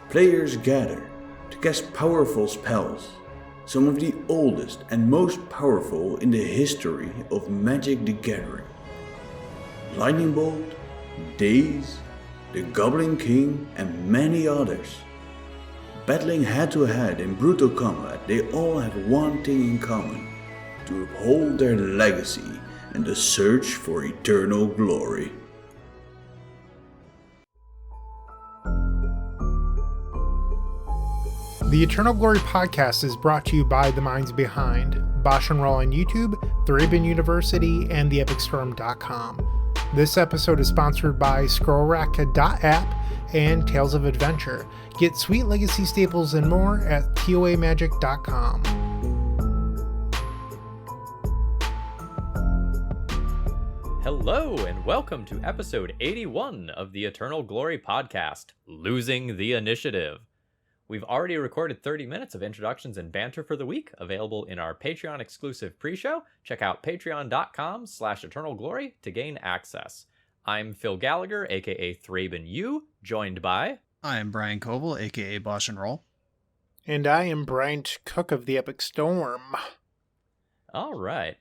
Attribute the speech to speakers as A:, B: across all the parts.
A: players gather to cast powerful spells, some of the oldest and most powerful in the history of Magic the Gathering. Lightning Bolt, Daze, the Goblin King, and many others. Battling head to head in brutal combat, they all have one thing in common: to uphold their legacy in the search for eternal glory.
B: The Eternal Glory podcast is brought to you by the minds behind BoshNRoll on YouTube, ThrabenU University, and theepicstorm.com. This episode is sponsored by ScrollRack.app and Tales of Adventure. Get sweet legacy staples and more at toamagic.com.
C: Hello and welcome to episode 81 of the Eternal Glory podcast, Losing the Initiative. We've already recorded 30 minutes of introductions and banter for the week, available in our Patreon exclusive pre-show. Check out patreon.com/eternalglory to gain access. I'm Phil Gallagher, aka ThrabenU, joined by...
D: I am Brian Coval, aka BoshNRoll.
B: And I am Bryant Cook of the Epic Storm.
C: All right.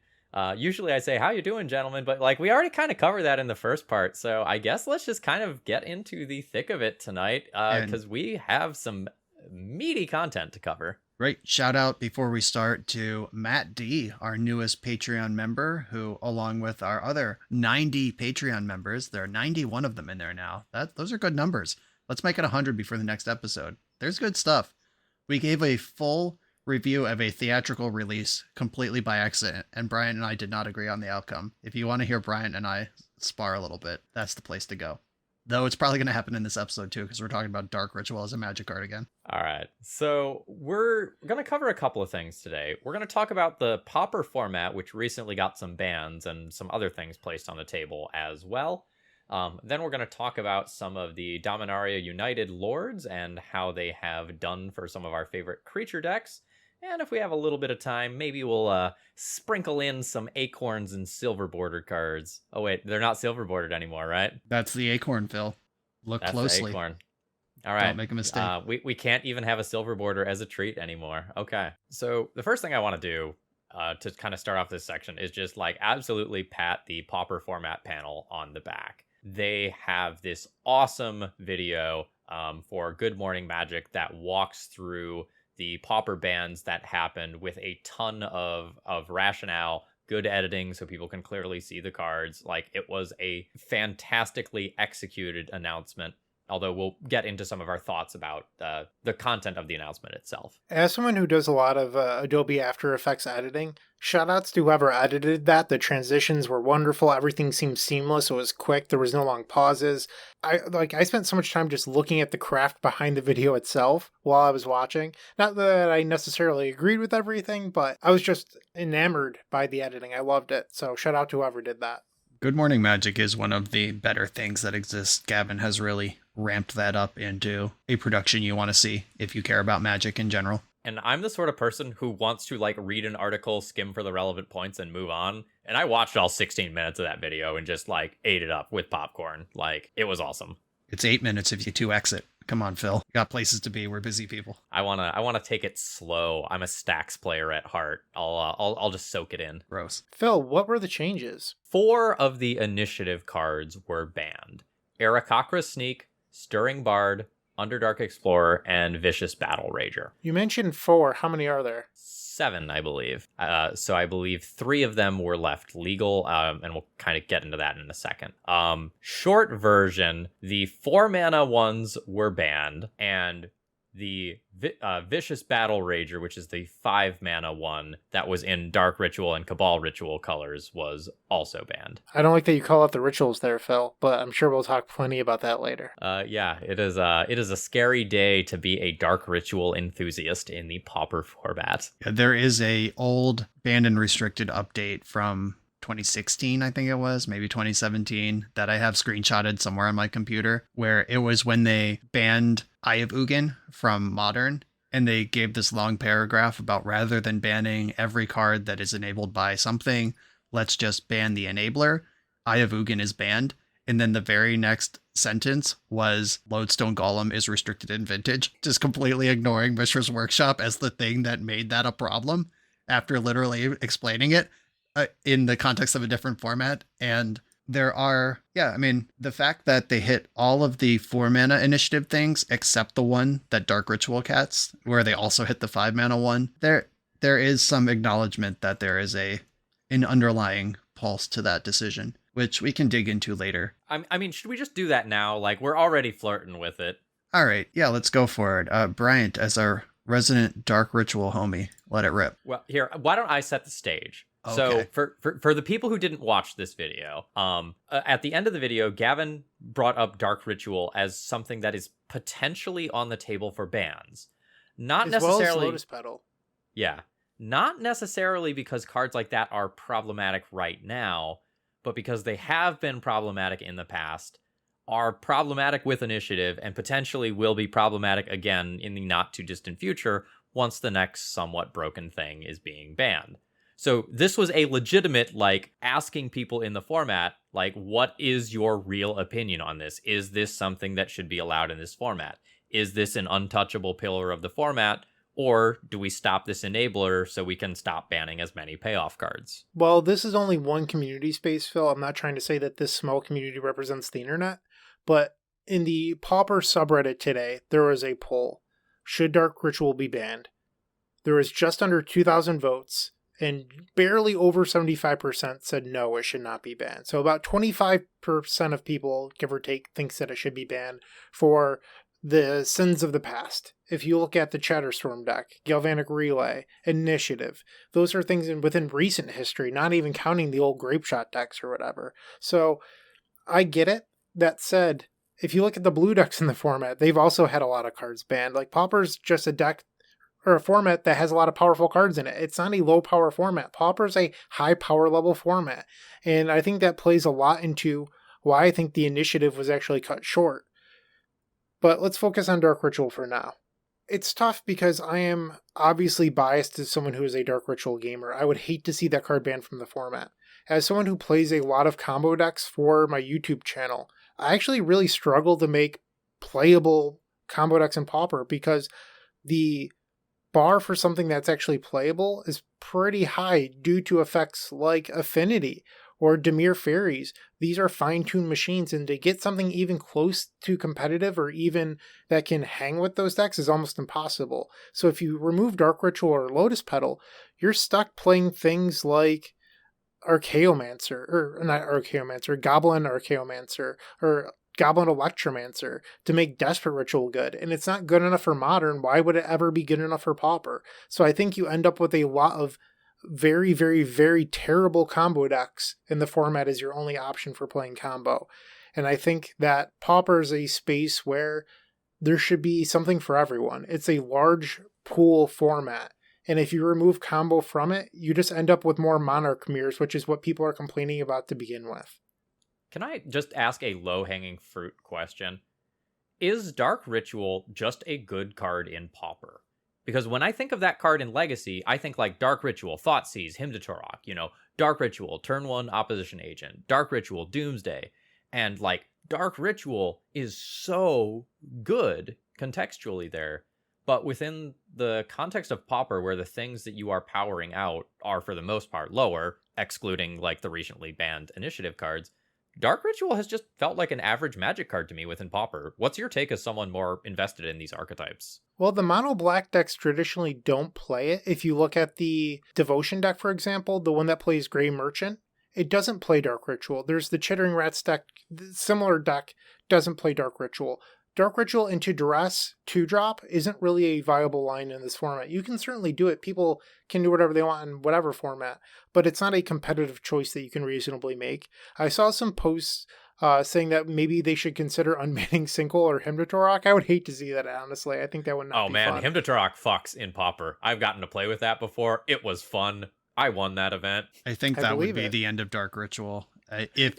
C: Usually I say, how you doing, gentlemen? But we already kind of covered that in the first part. So I guess let's just kind of get into the thick of it tonight, because we have some meaty content to cover.
D: Right. Shout out before we start to Matt D, our newest Patreon member, who, along with our other 90 Patreon members, there are 91 of them in there now. Those are good numbers. Let's make it 100 before the next episode. There's good stuff. We gave a full review of a theatrical release completely by accident, and Brian and I did not agree on the outcome. If you want to hear Brian and I spar a little bit, that's the place to go. Though it's probably going to happen in this episode too, because we're talking about Dark Ritual as a Magic card again.
C: All right. So we're going to cover a couple of things today. We're going to talk about the Pauper format, which recently got some bans and some other things placed on the table as well. Then we're going to talk about some of the Dominaria United Lords and how they have done for some of our favorite creature decks. And if we have a little bit of time, maybe we'll sprinkle in some acorns and silver bordered cards. Oh, wait, they're not silver bordered anymore, right?
D: That's the acorn, Phil. Look
C: That's
D: closely.
C: The acorn. All right.
D: Don't make a mistake.
C: We can't even have a silver border as a treat anymore. Okay. So the first thing I want to do to kind of start off this section is just absolutely pat the Pauper format panel on the back. They have this awesome video for Good Morning Magic that walks through the Pauper bans that happened with a ton of rationale, good editing so people can clearly see the cards. It was a fantastically executed announcement, although we'll get into some of our thoughts about the content of the announcement itself.
B: As someone who does a lot of Adobe After Effects editing, shoutouts to whoever edited that. The transitions were wonderful. Everything seemed seamless. It was quick. There was no long pauses. I spent so much time just looking at the craft behind the video itself while I was watching. Not that I necessarily agreed with everything, but I was just enamored by the editing. I loved it. So shout out to whoever did that.
D: Good Morning Magic is one of the better things that exist. Gavin has really ramped that up into a production you want to see if you care about Magic in general.
C: And I'm the sort of person who wants to read an article, skim for the relevant points, and move on. And I watched all 16 minutes of that video and just ate it up with popcorn. It was awesome.
D: It's 8 minutes if you 2x it. Come on, Phil. You got places to be. We're busy people.
C: I wanna take it slow. I'm a stacks player at heart. I'll just soak it in.
D: Gross.
B: Phil, what were the changes?
C: 4 of the initiative cards were banned: Aarakocra Sneak, Stirring Bard, Underdark Explorer, and Vicious Battle Rager.
B: You mentioned 4. How many are there?
C: 7, I believe. So I believe 3 of them were left legal, and we'll kind of get into that in a second. Short version, the 4-mana ones were banned, and the Vicious Battle Rager, which is the 5-mana one that was in Dark Ritual and Cabal Ritual colors, was also banned.
B: I don't like that you call out the rituals there, Phil, but I'm sure we'll talk plenty about that later.
C: Yeah, it is a scary day to be a Dark Ritual enthusiast in the Pauper format.
D: Yeah, there is a old banned and restricted update from 2016, I think it was, maybe 2017, that I have screenshotted somewhere on my computer, where it was when they banned Eye of Ugin from Modern, and they gave this long paragraph about rather than banning every card that is enabled by something, let's just ban the enabler. Eye of Ugin is banned, And then the very next sentence was Lodestone Golem is restricted in Vintage, just completely ignoring Mishra's Workshop as the thing that made that a problem after literally explaining it in the context of a different format. And there are, the fact that they hit all of the 4-mana initiative things except the one that Dark Ritual cats, where they also hit the 5-mana one, there is some acknowledgement that there is an underlying pulse to that decision, which we can dig into later.
C: I mean, should we just do that now? Like, we're already flirting with it.
D: All right, yeah, let's go for it. Bryant, as our resident Dark Ritual homie, let it rip.
C: Well, here, why don't I set the stage?
D: Okay.
C: So for the people who didn't watch this video, at the end of the video, Gavin brought up Dark Ritual as something that is potentially on the table for bans. Not
B: as
C: necessarily
B: well as Lotus Petal.
C: Yeah. Not necessarily because cards like that are problematic right now, but because they have been problematic in the past, are problematic with initiative, and potentially will be problematic again in the not too distant future once the next somewhat broken thing is being banned. So this was a legitimate, like, asking people in the format, like, what is your real opinion on this? Is this something that should be allowed in this format? Is this an untouchable pillar of the format? Or do we stop this enabler so we can stop banning as many payoff cards?
B: Well, this is only one community space, Phil. I'm not trying to say that this small community represents the internet, but in the Pauper subreddit today, there was a poll. Should Dark Ritual be banned? There was just under 2,000 votes, and barely over 75% said no, it should not be banned. So about 25% of people, give or take, thinks that it should be banned for the sins of the past. If you look at the Chatterstorm deck, Galvanic Relay, Initiative, those are things within recent history, not even counting the old Grapeshot decks or whatever. So I get it. That said, if you look at the blue decks in the format, they've also had a lot of cards banned. Like Pauper's just a deck or a format that has a lot of powerful cards in it. It's not a low power format. Pauper's a high power level format. And I think that plays a lot into why I think the initiative was actually cut short. But let's focus on Dark Ritual for now. It's tough because I am obviously biased as someone who is a Dark Ritual gamer. I would hate to see that card banned from the format. As someone who plays a lot of combo decks for my YouTube channel, I actually really struggle to make playable combo decks in Pauper because the bar for something that's actually playable is pretty high due to effects like Affinity or Dimir Fairies. These are fine-tuned machines, and to get something even close to competitive or even that can hang with those decks is almost impossible. So if you remove Dark Ritual or Lotus Petal, you're stuck playing things like Archaeomancer, or not Archaeomancer, Goblin Archaeomancer, or Goblin Electromancer to make Desperate Ritual good. And it's not good enough for Modern. Why would it ever be good enough for Pauper? So I think you end up with a lot of very, very, very terrible combo decks in the format as your only option for playing combo. And I think that Pauper is a space where there should be something for everyone. It's a large pool format. And if you remove combo from it, you just end up with more Monarch mirrors, which is what people are complaining about to begin with.
C: Can I just ask a low-hanging fruit question? Is Dark Ritual just a good card in Pauper? Because when I think of that card in Legacy, I think like Dark Ritual, Thoughtseize, Hymn to Torok, Dark Ritual, turn 1 opposition agent, Dark Ritual, Doomsday. And like Dark Ritual is so good contextually there. But within the context of Pauper, where the things that you are powering out are for the most part lower, excluding like the recently banned initiative cards, Dark Ritual has just felt like an average Magic card to me within Pauper. What's your take as someone more invested in these archetypes?
B: Well, the mono black decks traditionally don't play it. If you look at the Devotion deck, for example, the one that plays Grey Merchant, it doesn't play Dark Ritual. There's the Chittering Rats deck, similar deck, doesn't play Dark Ritual. Dark Ritual into Duress 2-drop isn't really a viable line in this format. You can certainly do it. People can do whatever they want in whatever format, but it's not a competitive choice that you can reasonably make. I saw some posts saying that maybe they should consider unbanning Sinkhole or Hymn to Torok. I would hate to see that, honestly. I think that would not be fun.
C: Hymn to Torok fucks in Pauper. I've gotten to play with that before. It was fun. I won that event.
D: I think that would be the end of Dark Ritual. If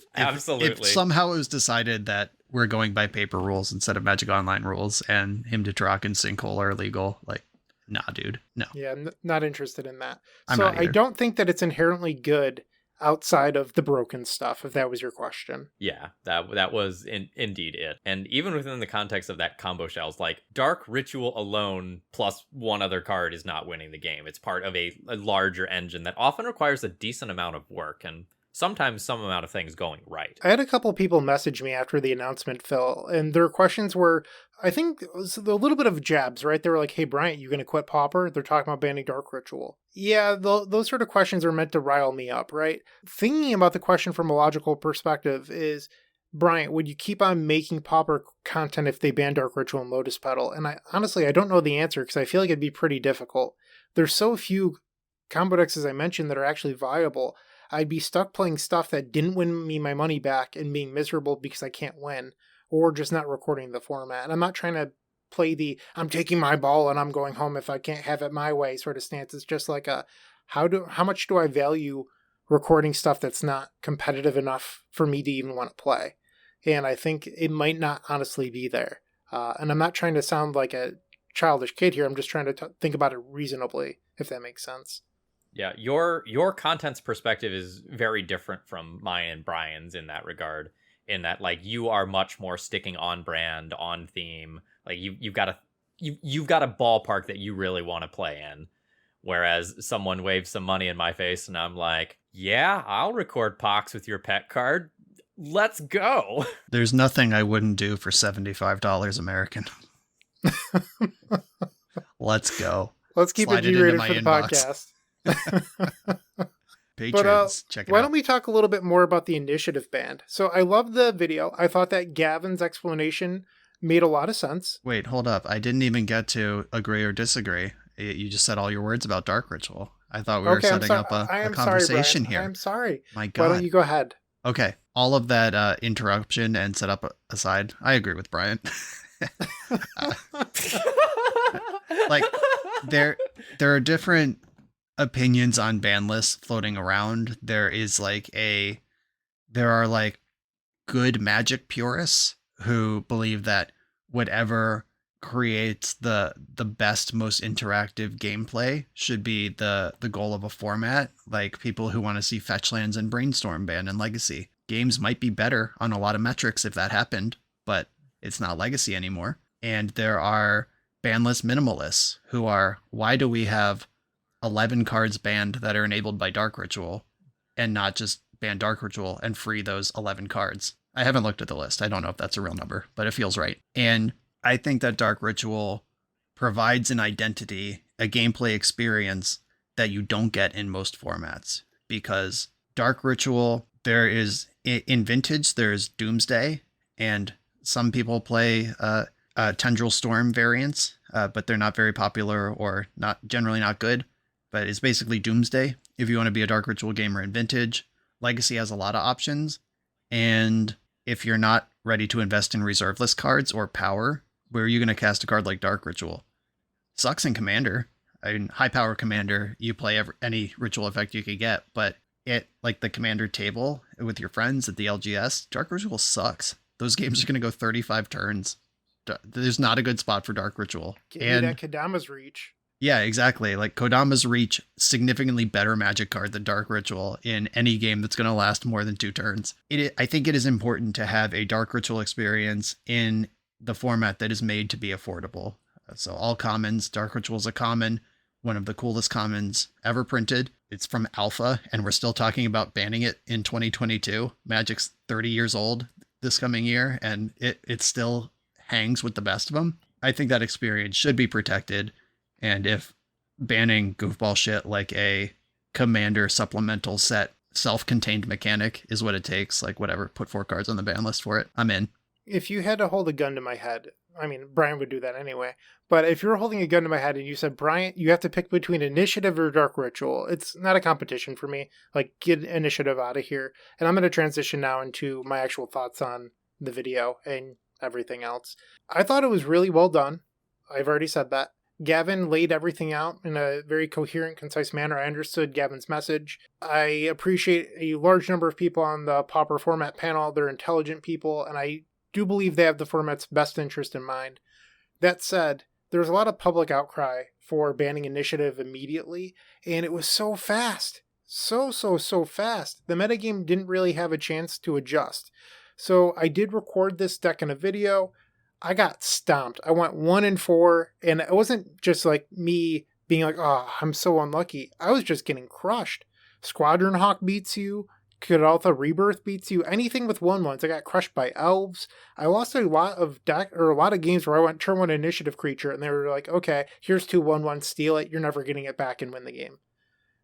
D: somehow it was decided that we're going by paper rules instead of Magic Online rules and Hymn to Torok and Sinkhole are illegal, like, nah, dude, no.
B: Yeah, I'm not interested in that.
D: I'm not
B: I don't think that it's inherently good outside of the broken stuff, if that was your question.
C: Yeah, that was indeed it. And even within the context of that combo shells, like Dark Ritual alone plus one other card is not winning the game. It's part of a larger engine that often requires a decent amount of work and sometimes some amount of things going right.
B: I had a couple people message me after the announcement, Phil, and their questions were, I think, it was a little bit of jabs, right? They were like, hey, Bryant, you going to quit Pauper? They're talking about banning Dark Ritual. Yeah, those sort of questions are meant to rile me up, right? Thinking about the question from a logical perspective is, Bryant, would you keep on making Pauper content if they ban Dark Ritual and Lotus Petal? And I honestly don't know the answer because I feel like it'd be pretty difficult. There's so few combo decks, as I mentioned, that are actually viable. I'd be stuck playing stuff that didn't win me my money back and being miserable because I can't win, or just not recording the format. And I'm not trying to play the I'm taking my ball and I'm going home if I can't have it my way sort of stance. It's just like a how much do I value recording stuff that's not competitive enough for me to even want to play? And I think it might not honestly be there. And I'm not trying to sound like a childish kid here. I'm just trying to think about it reasonably, if that makes sense.
C: Yeah, your content's perspective is very different from mine and Brian's in that regard. In that, like, you are much more sticking on brand, on theme. Like you've got a ballpark that you really want to play in. Whereas someone waves some money in my face, and I'm like, yeah, I'll record Pox with your pet card. Let's go.
D: There's nothing I wouldn't do for $75 American. Let's go.
B: Let's keep
D: Slide
B: it G-rated
D: into
B: for the
D: my
B: podcast.
D: Patrons, check it
B: why
D: out.
B: don't we talk a little bit more about the initiative band? So I love the video. I thought that Gavin's explanation made a lot of sense.
D: Wait, hold up. I didn't even get to agree or disagree. You just said all your words about Dark Ritual. I thought we were setting up a conversation here.
B: I'm sorry.
D: My God.
B: Why don't you go ahead?
D: Okay. All of that interruption and setup aside, I agree with Brian. Like, there are different opinions on ban lists floating around. There are like good Magic purists who believe that whatever creates the best, most interactive gameplay should be the goal of a format. Like people who want to see fetch lands and brainstorm banned in Legacy. Games might be better on a lot of metrics if that happened, but it's not Legacy anymore. And there are ban list minimalists who are, why do we have 11 cards banned that are enabled by Dark Ritual and not just ban Dark Ritual and free those 11 cards? I haven't looked at the list. I don't know if that's a real number, but it feels right. And I think that Dark Ritual provides an identity, a gameplay experience that you don't get in most formats, because Dark Ritual, there is in Vintage, there's Doomsday, and some people play Tendril Storm variants, but they're not very popular or generally not good. But it's basically Doomsday if you want to be a Dark Ritual gamer in Vintage. Legacy has a lot of options, and if you're not ready to invest in reserve list cards or power, where are you going to cast a card like Dark Ritual? Sucks in Commander. I mean, high power Commander, you play any ritual effect you could get, but like the Commander table with your friends at the LGS, Dark Ritual sucks. Those games are going to go 35 turns. There's not a good spot for Dark Ritual.
B: Give me that Kodama's Reach.
D: Yeah, exactly. Like Kodama's Reach, significantly better Magic card than Dark Ritual in any game that's going to last more than 2 turns. I think it is important to have a Dark Ritual experience in the format that is made to be affordable. So all commons, Dark Ritual is a common, one of the coolest commons ever printed. It's from Alpha, and we're still talking about banning it in 2022. Magic's 30 years old this coming year, and it still hangs with the best of them. I think that experience should be protected. And if banning goofball shit like a Commander supplemental set self-contained mechanic is what it takes, like whatever, put 4 cards on the ban list for it, I'm in.
B: If you had to hold a gun to my head, I mean, Brian would do that anyway, but if you were holding a gun to my head and you said, Bryant, you have to pick between Initiative or Dark Ritual, it's not a competition for me. Like, get Initiative out of here. And I'm going to transition now into my actual thoughts on the video and everything else. I thought it was really well done. I've already said that. Gavin laid everything out in a very coherent, concise manner. I understood Gavin's message. I appreciate a large number of people on the Pauper format panel. They're intelligent people, and I do believe they have the format's best interest in mind. That said, there's a lot of public outcry for banning Initiative immediately, and it was so fast. so fast. The metagame didn't really have a chance to adjust. So I did record this deck in a video. I got stomped. I went 1-4, and it wasn't just like me being like, oh, I'm so unlucky. I was just getting crushed. Squadron Hawk beats you. Kudaltha Rebirth beats you. Anything with 1/1s. I got crushed by elves. I lost a lot of games where I went turn 1 initiative creature, and they were like, okay, here's 2 1/1, steal it. You're never getting it back and win the game.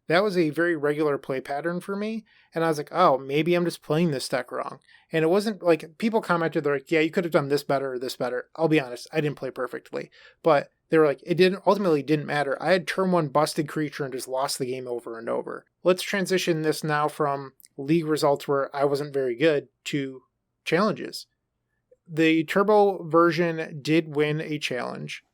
B: That was a very regular play pattern for me. And I was like, oh, maybe I'm just playing this deck wrong. And it wasn't like people commented, they're like, yeah, you could have done this better or this better. I'll be honest, I didn't play perfectly. But they were like, ultimately didn't matter. I had turn 1 busted creature and just lost the game over and over. Let's transition this now from league results where I wasn't very good to challenges. The turbo version did win a challenge.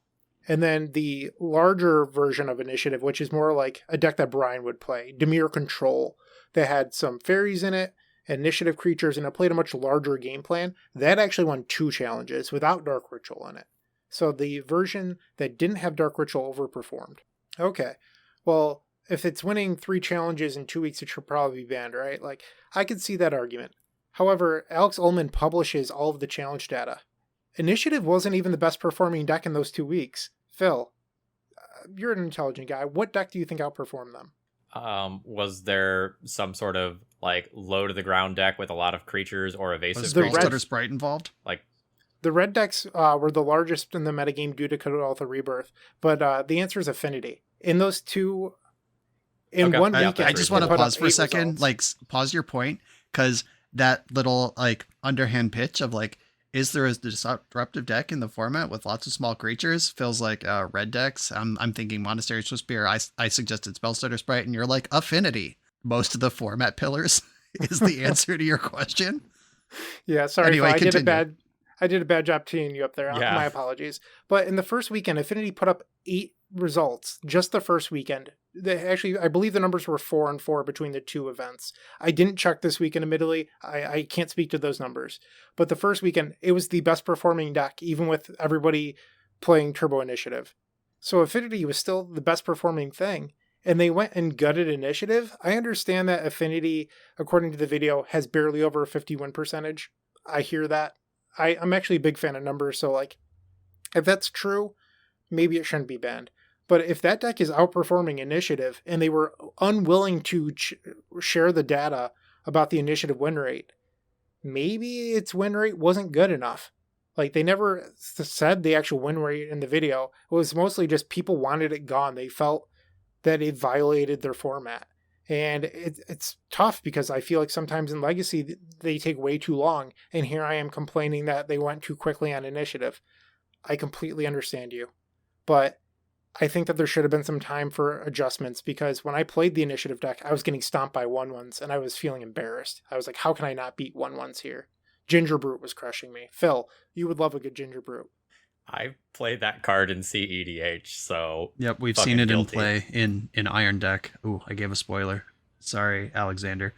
B: And then the larger version of Initiative, which is more like a deck that Brian would play, Dimir Control, that had some fairies in it, initiative creatures, and it played a much larger game plan, that actually won 2 challenges without Dark Ritual in it. So the version that didn't have Dark Ritual overperformed. Okay, well, if it's winning 3 challenges in 2 weeks, it should probably be banned, right? Like, I could see that argument. However, Alex Ullman publishes all of the challenge data. Initiative wasn't even the best performing deck in those 2 weeks. Phil, you're an intelligent guy. What deck do you think outperformed them?
C: Was there some sort of like low to the ground deck with a lot of creatures or evasive
D: Was
C: creatures?
D: Stutter Sprite involved?
C: Like
B: the red decks were the largest in the metagame due to Kudaltha Rebirth, but the answer is Affinity. In those two, in one weekend,
D: I just want to pause for a second, like pause your point, because that little like underhand pitch of like, is there a disruptive deck in the format with lots of small creatures? Feels like red decks. I'm thinking Monastery Swiftspear. I suggested Spellstutter Sprite, and you're like Affinity. Most of the format pillars is the answer to your question.
B: Yeah, sorry.
D: Anyway,
B: I did a bad job teeing you up there. Yeah. My apologies. But in the first weekend, Affinity put up 8 results just the first weekend. Actually, I believe the numbers were 4-4 between the 2 events. I didn't check this weekend, admittedly. I can't speak to those numbers. But the first weekend, it was the best performing deck, even with everybody playing Turbo Initiative. So Affinity was still the best performing thing. And they went and gutted Initiative. I understand that Affinity, according to the video, has barely over a 50 win percentage. I hear that. I'm actually a big fan of numbers, so like, if that's true, maybe it shouldn't be banned. But if that deck is outperforming Initiative and they were unwilling to share the data about the Initiative win rate, maybe its win rate wasn't good enough. Like, they never said the actual win rate in the video. It was mostly just people wanted it gone. They felt that it violated their format. And it's tough because I feel like sometimes in Legacy, they take way too long. And here I am complaining that they went too quickly on Initiative. I completely understand you. But I think that there should have been some time for adjustments, because when I played the Initiative deck, I was getting stomped by 1/1s and I was feeling embarrassed. I was like, how can I not beat 1/1s here? Ginger Brute was crushing me. Phil, you would love a good Ginger Brute.
C: I played that card in CEDH, so
D: yep, we've seen it in play in Iron Deck. Ooh, I gave a spoiler. Sorry, Alexander.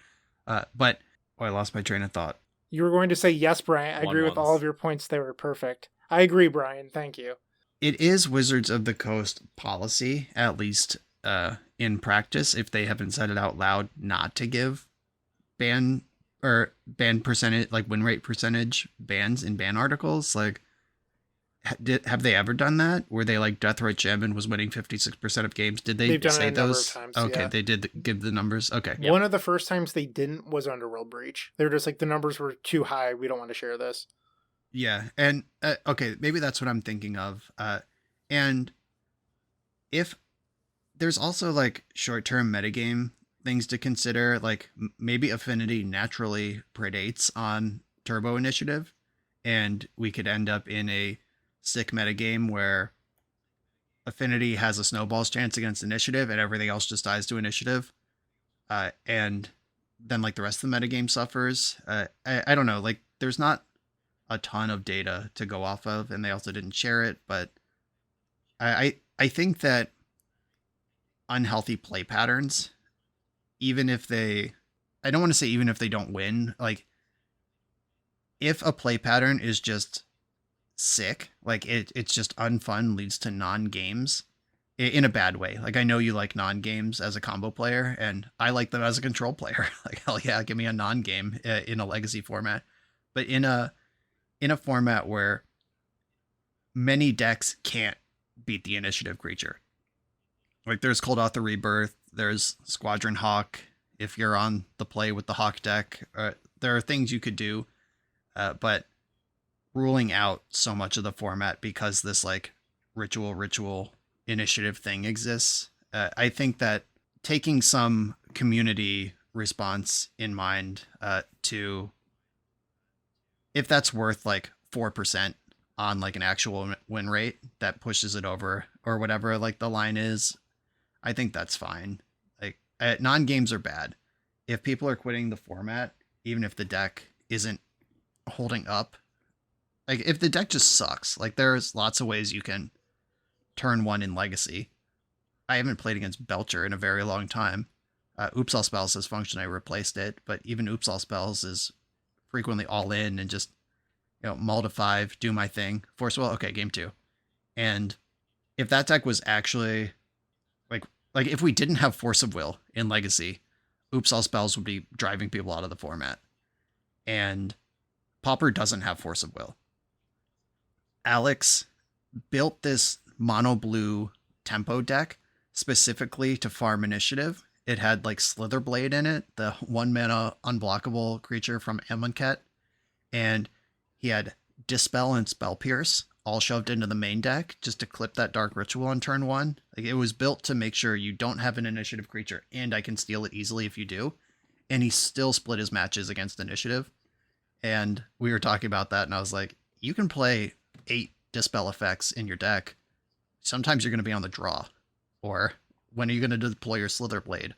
D: But I lost my train of thought.
B: You were going to say yes, Brian. I agree with all of your points. They were perfect. I agree, Brian. Thank you.
D: It is Wizards of the Coast policy, at least in practice, if they haven't said it out loud, not to give ban percentage, like win rate percentage bans in ban articles. Like, have they ever done that? Where they like Deathrite Gem was winning 56% of games? Did they say those?
B: Times,
D: okay,
B: yeah.
D: They did give the numbers. Okay.
B: Yep. One of the first times they didn't was Underworld Breach. They were just like, the numbers were too high. We don't want to share this.
D: Yeah, and okay, maybe that's what I'm thinking of. And if there's also like short-term metagame things to consider, like maybe Affinity naturally predates on Turbo Initiative, and we could end up in a sick metagame where Affinity has a snowball's chance against Initiative and everything else just dies to Initiative. And then like the rest of the metagame suffers. I don't know, like there's not a ton of data to go off of, and they also didn't share it, but I think that unhealthy play patterns, even if they, I don't want to say even if they don't win, like if a play pattern is just sick, like it's just unfun, leads to non-games, in a bad way. Like, I know you like non-games as a combo player, and I like them as a control player. Like, hell yeah, give me a non-game in a legacy format. But in a format where many decks can't beat the initiative creature. Like, there's Cold Author Rebirth, there's Squadron Hawk. If you're on the play with the Hawk deck, there are things you could do, but ruling out so much of the format because this like ritual initiative thing exists. I think that taking some community response in mind to if that's worth like 4% on like an actual win rate that pushes it over or whatever like the line is, I think that's fine. Like non-games are bad. If people are quitting the format, even if the deck isn't holding up, like if the deck just sucks, like there's lots of ways you can turn one in Legacy. I haven't played against Belcher in a very long time. Oops All Spells has functioned, I replaced it, but even Oops All Spells is frequently all in and just, mull to 5, do my thing. Force Will, okay, game 2. And if that deck was actually like if we didn't have Force of Will in Legacy, Oops All Spells would be driving people out of the format. And Pauper doesn't have Force of Will. Alex built this mono blue tempo deck specifically to farm initiative. It had like Slitherblade in it, the 1 mana unblockable creature from Amonkhet. And he had Dispel and Spell Pierce all shoved into the main deck just to clip that Dark Ritual on turn 1. Like, it was built to make sure you don't have an initiative creature and I can steal it easily if you do. And he still split his matches against initiative. And we were talking about that and I was like, you can play 8 Dispel effects in your deck. Sometimes you're going to be on the draw. Or when are you going to deploy your Slitherblade?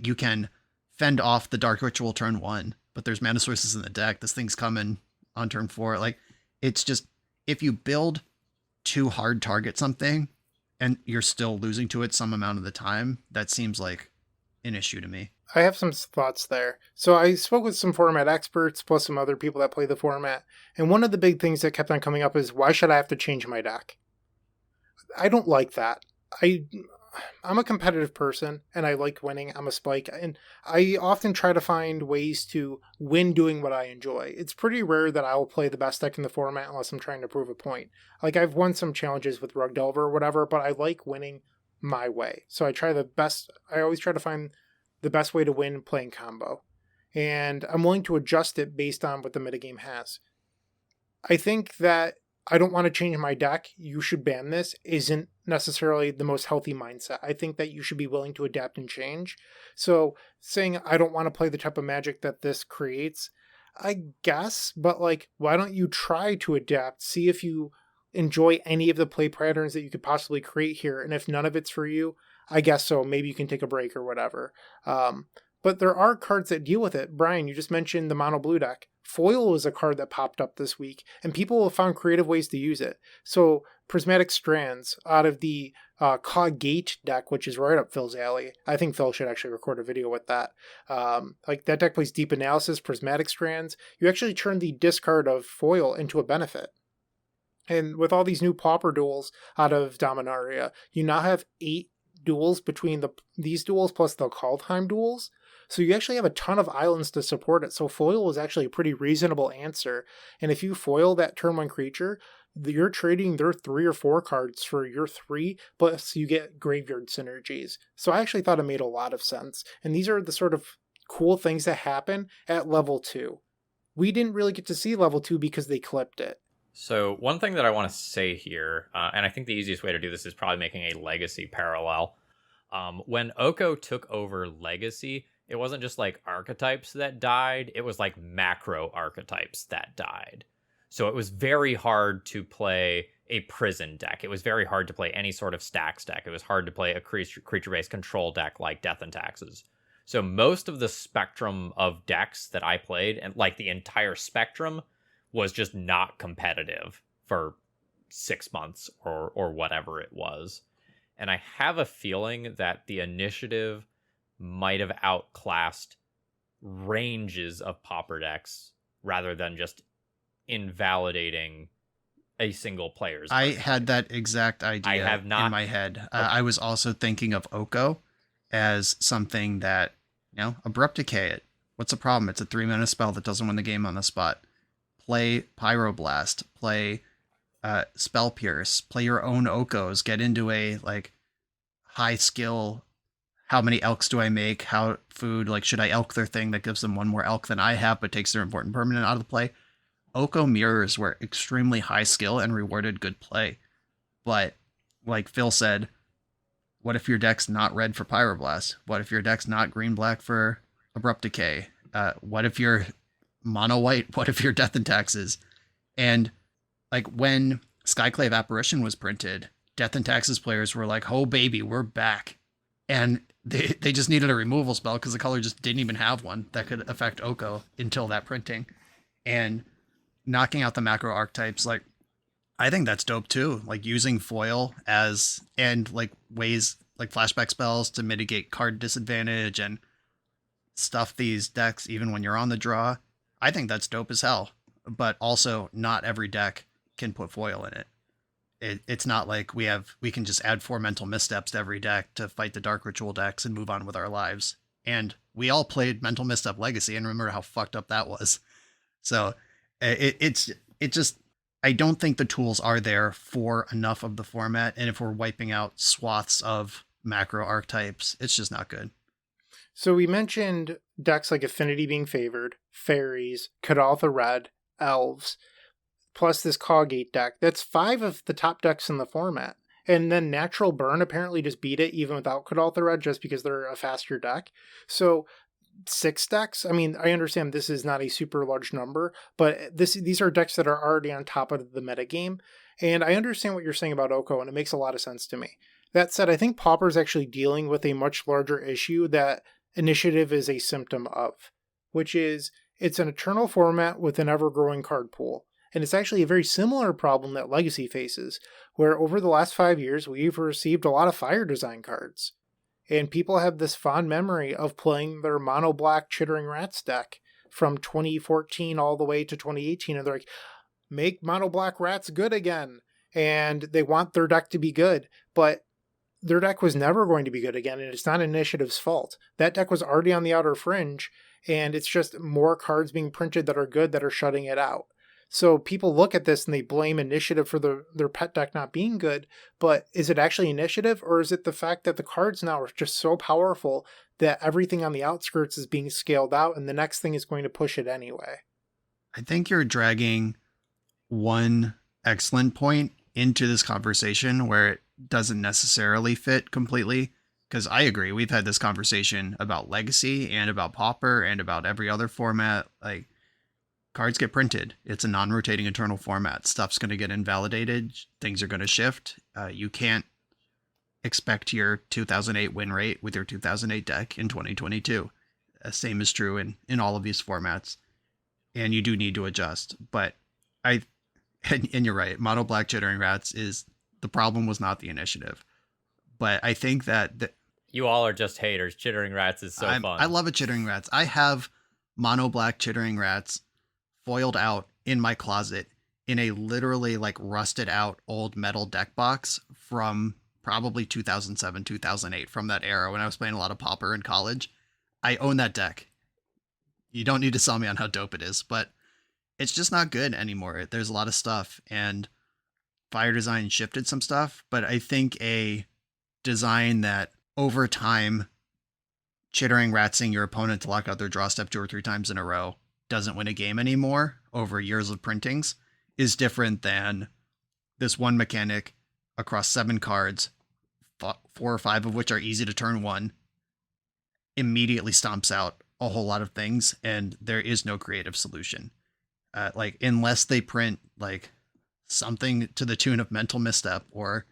D: You can fend off the Dark Ritual turn 1, but there's mana sources in the deck. This thing's coming on turn 4. Like, it's just, if you build to hard target something and you're still losing to it some amount of the time, that seems like an issue to me.
B: I have some thoughts there. So I spoke with some format experts, plus some other people that play the format, and one of the big things that kept on coming up is, why should I have to change my deck? I don't like that. I'm a competitive person, and I like winning. I'm a spike, and I often try to find ways to win doing what I enjoy. It's pretty rare that I will play the best deck in the format unless I'm trying to prove a point. Like, I've won some challenges with Rug Delver or whatever, but I like winning my way. So I always try to find the best way to win playing combo. And I'm willing to adjust it based on what the metagame has. I think that I don't want to change my deck, you should ban this, isn't necessarily the most healthy mindset. I think that you should be willing to adapt and change. So saying I don't want to play the type of Magic that this creates, I guess, but like, why don't you try to adapt? See if you enjoy any of the play patterns that you could possibly create here. And if none of it's for you, I guess so. Maybe you can take a break or whatever. But there are cards that deal with it. Brian, you just mentioned the mono blue deck. Foil is a card that popped up this week, and people have found creative ways to use it. So Prismatic Strands out of the Cog Gate deck, which is right up Phil's alley. I think Phil should actually record a video with that. Like, that deck plays Deep Analysis, Prismatic Strands. You actually turn the discard of Foil into a benefit. And with all these new Pauper duels out of Dominaria, you now have 8 duels between these duels plus the Kaldheim duels. So you actually have a ton of islands to support it. So foil is actually a pretty reasonable answer. And if you foil that turn 1 creature, you're trading their 3 or 4 cards for your 3, plus you get graveyard synergies. So I actually thought it made a lot of sense. And these are the sort of cool things that happen at level 2. We didn't really get to see level 2 because they clipped it.
C: So one thing that I want to say here, and I think the easiest way to do this is probably making a legacy parallel. When Oko took over Legacy, it wasn't just like archetypes that died, it was like macro archetypes that died. So it was very hard to play a prison deck. It was very hard to play any sort of stacks deck. It was hard to play a creature-based control deck like Death and Taxes. So most of the spectrum of decks that I played, and like the entire spectrum, was just not competitive for 6 months or whatever it was. And I have a feeling that the initiative might have outclassed ranges of Pauper decks rather than just invalidating a single player's
D: I
C: archetype.
D: had that exact idea
C: have not-
D: in my head. I was also thinking of Oko as something that, Abrupt Decay it. What's the problem? It's a 3-mana spell that doesn't win the game on the spot. Play Pyroblast, play Spell Pierce, play your own Okos, get into a high skill. How many elks do I make? How food, should I elk their thing that gives them one more elk than I have but takes their important permanent out of the play? Oko mirrors were extremely high skill and rewarded good play. But like Phil said, what if your deck's not red for Pyroblast? What if your deck's not green-black for Abrupt Decay? What if you're mono-white? What if you're Death and Taxes? And when Skyclave Apparition was printed, Death and Taxes players were like, oh baby, we're back. And they just needed a removal spell because the color just didn't even have one that could affect Oko until that printing. And knocking out the macro archetypes, I think that's dope too. Using foil and ways like flashback spells to mitigate card disadvantage and stuff these decks even when you're on the draw. I think that's dope as hell. But also, not every deck can put foil in it. It's not like we can just add 4 mental missteps to every deck to fight the Dark Ritual decks and move on with our lives. And we all played Mental Misstep Legacy and remember how fucked up that was. So it just, I don't think the tools are there for enough of the format. And if we're wiping out swaths of macro archetypes, it's just not good.
B: So we mentioned decks like Affinity being favored, Fairies, Kadaltha Red, Elves, plus this Cogate deck. That's 5 of the top decks in the format. And then Natural Burn apparently just beat it even without Kadaltha Red just because they're a faster deck. So 6 decks, I mean, I understand this is not a super large number, but these are decks that are already on top of the metagame. And I understand what you're saying about Oko, and it makes a lot of sense to me. That said, I think Pauper is actually dealing with a much larger issue that Initiative is a symptom of, which is it's an eternal format with an ever-growing card pool. And it's actually a very similar problem that Legacy faces, where over the last 5 years, we've received a lot of Fire Design cards. And people have this fond memory of playing their mono-black Chittering Rats deck from 2014 all the way to 2018. And they're like, make mono-black rats good again. And they want their deck to be good. But their deck was never going to be good again, and it's not Initiative's fault. That deck was already on the outer fringe, and it's just more cards being printed that are good that are shutting it out. So people look at this and they blame Initiative for their pet deck not being good, but is it actually Initiative, or is it the fact that the cards now are just so powerful that everything on the outskirts is being scaled out and the next thing is going to push it anyway?
D: I think you're dragging one excellent point into this conversation where it doesn't necessarily fit completely, because I agree. We've had this conversation about Legacy and about Pauper and about every other format. Cards get printed. It's a non-rotating eternal format. Stuff's going to get invalidated. Things are going to shift. You can't expect your 2008 win rate with your 2008 deck in 2022. Same is true in all of these formats. And you do need to adjust. But and you're right. Mono Black Chittering Rats the problem was not the Initiative. But I think that
C: you all are just haters. Chittering Rats is so fun.
D: I love a Chittering Rats. I have Mono Black Chittering Rats foiled out in my closet in a literally rusted out old metal deck box from probably 2007, 2008, from that era when I was playing a lot of Pauper in college. I own that deck. You don't need to sell me on how dope it is, but it's just not good anymore. There's a lot of stuff, and Fire Design shifted some stuff, but I think a design that over time Chittering Ratsing your opponent to lock out their draw step 2 or 3 times in a row doesn't win a game anymore over years of printings is different than this one mechanic across 7 cards, 4 or 5 of which are easy to turn 1, immediately stomps out a whole lot of things, and there is no creative solution. Unless they print something to the tune of Mental Misstep or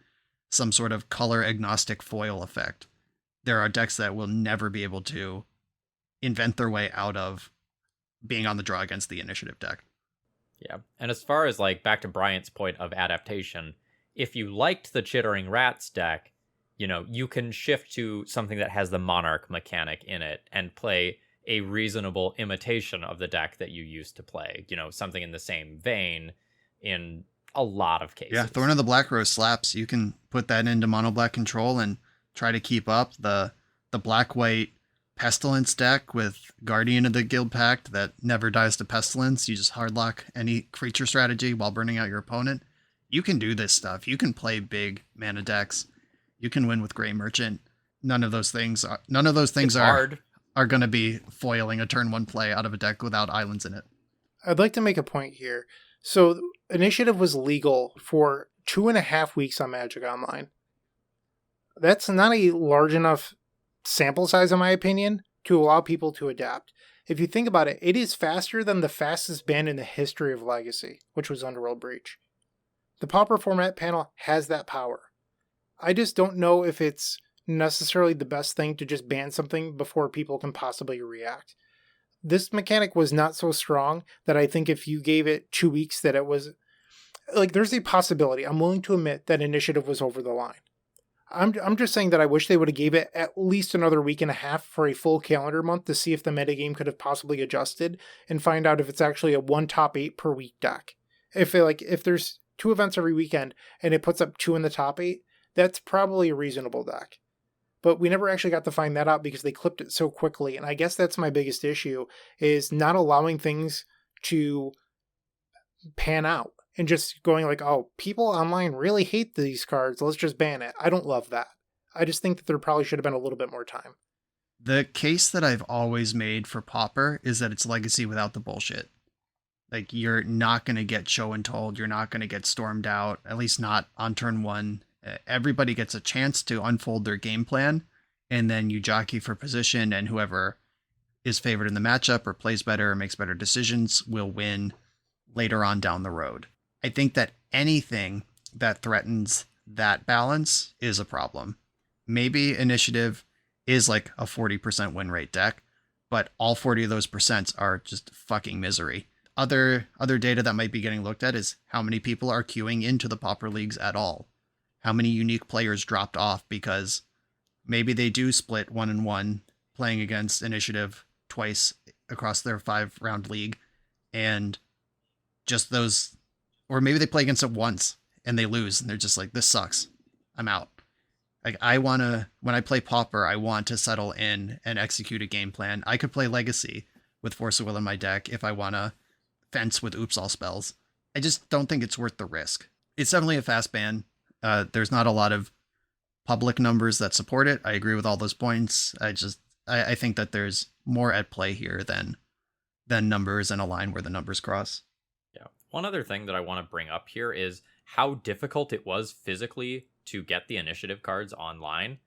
D: some sort of color agnostic foil effect, there are decks that will never be able to invent their way out of being on the draw against the Initiative deck.
C: Yeah. And as far as back to Bryant's point of adaptation, if you liked the Chittering Rats deck, you can shift to something that has the Monarch mechanic in it and play a reasonable imitation of the deck that you used to play, something in the same vein in a lot of cases.
D: Yeah, Thorn of the Black Rose slaps. You can put that into mono black control and try to keep up the black white Pestilence deck with Guardian of the Guild Pact that never dies to Pestilence. You just hardlock any creature strategy while burning out your opponent. You can do this stuff. You can play big mana decks. You can win with Grey Merchant. None of those things are going to be foiling a turn 1 play out of a deck without islands in it.
B: I'd like to make a point here. So Initiative was legal for 2.5 weeks on Magic Online. That's not a large enough sample size, in my opinion, to allow people to adapt. If you think about it, it is faster than the fastest ban in the history of Legacy, which was Underworld Breach. The Pauper format panel has that power. I just don't know if it's necessarily the best thing to just ban something before people can possibly react. This mechanic was not so strong that I think if you gave it 2 weeks that it was... Like, there's a possibility. I'm willing to admit that Initiative was over the line. I'm just saying that I wish they would have gave it at least another week and a half for a full calendar month to see if the metagame could have possibly adjusted and find out if it's actually a 1 top 8 per week deck. If there's 2 events every weekend and it puts up 2 in the top 8, that's probably a reasonable deck. But we never actually got to find that out because they clipped it so quickly. And I guess that's my biggest issue, is not allowing things to pan out. And just going like, oh, people online really hate these cards. Let's just ban it. I don't love that. I just think that there probably should have been a little bit more time.
D: The case that I've always made for Pauper is that it's Legacy without the bullshit. Like, you're not going to get show and told. You're not going to get stormed out, at least not on turn 1. Everybody gets a chance to unfold their game plan, and then you jockey for position, and whoever is favored in the matchup or plays better or makes better decisions will win later on down the road. I think that anything that threatens that balance is a problem. Maybe Initiative is like a 40% win rate deck, but all 40 of those percents are just fucking misery. Other data that might be getting looked at is how many people are queuing into the Pauper leagues at all. How many unique players dropped off because maybe they do split 1-1 playing against Initiative twice across their 5-round league, and just those... Or maybe they play against it once and they lose and they're just like, this sucks. I'm out. Like, when I play Pauper, I want to settle in and execute a game plan. I could play Legacy with Force of Will in my deck if I want to fence with Oops All Spells. I just don't think it's worth the risk. It's definitely a fast ban. There's not a lot of public numbers that support it. I agree with all those points. I think that there's more at play here than numbers and a line where the numbers cross.
C: One other thing that I want to bring up here is how difficult it was physically to get the Initiative cards online.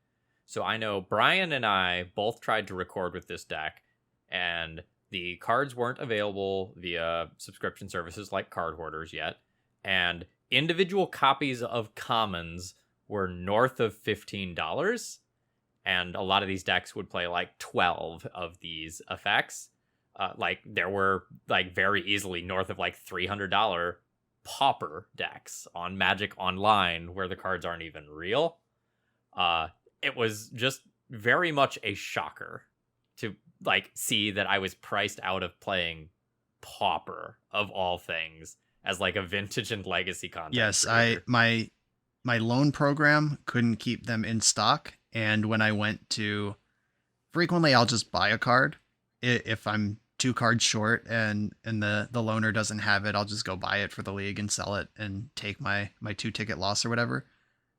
C: So I know Brian and I both tried to record with this deck, and the cards weren't available via subscription services like Card Hoarders yet, and individual copies of commons were north of $15, and a lot of these decks would play like 12 of these effects. Like, there were like very easily north of like $300 Pauper decks on Magic Online where the cards aren't even real. It was just very much a shocker to like see that I was priced out of playing Pauper of all things as like a vintage and legacy content.
D: Yes,
C: creator.
D: my loan program couldn't keep them in stock, and when I went to, frequently I'll just buy a card if I'm 2 cards short and the loaner doesn't have it. I'll just go buy it for the league and sell it and take my 2 ticket loss or whatever.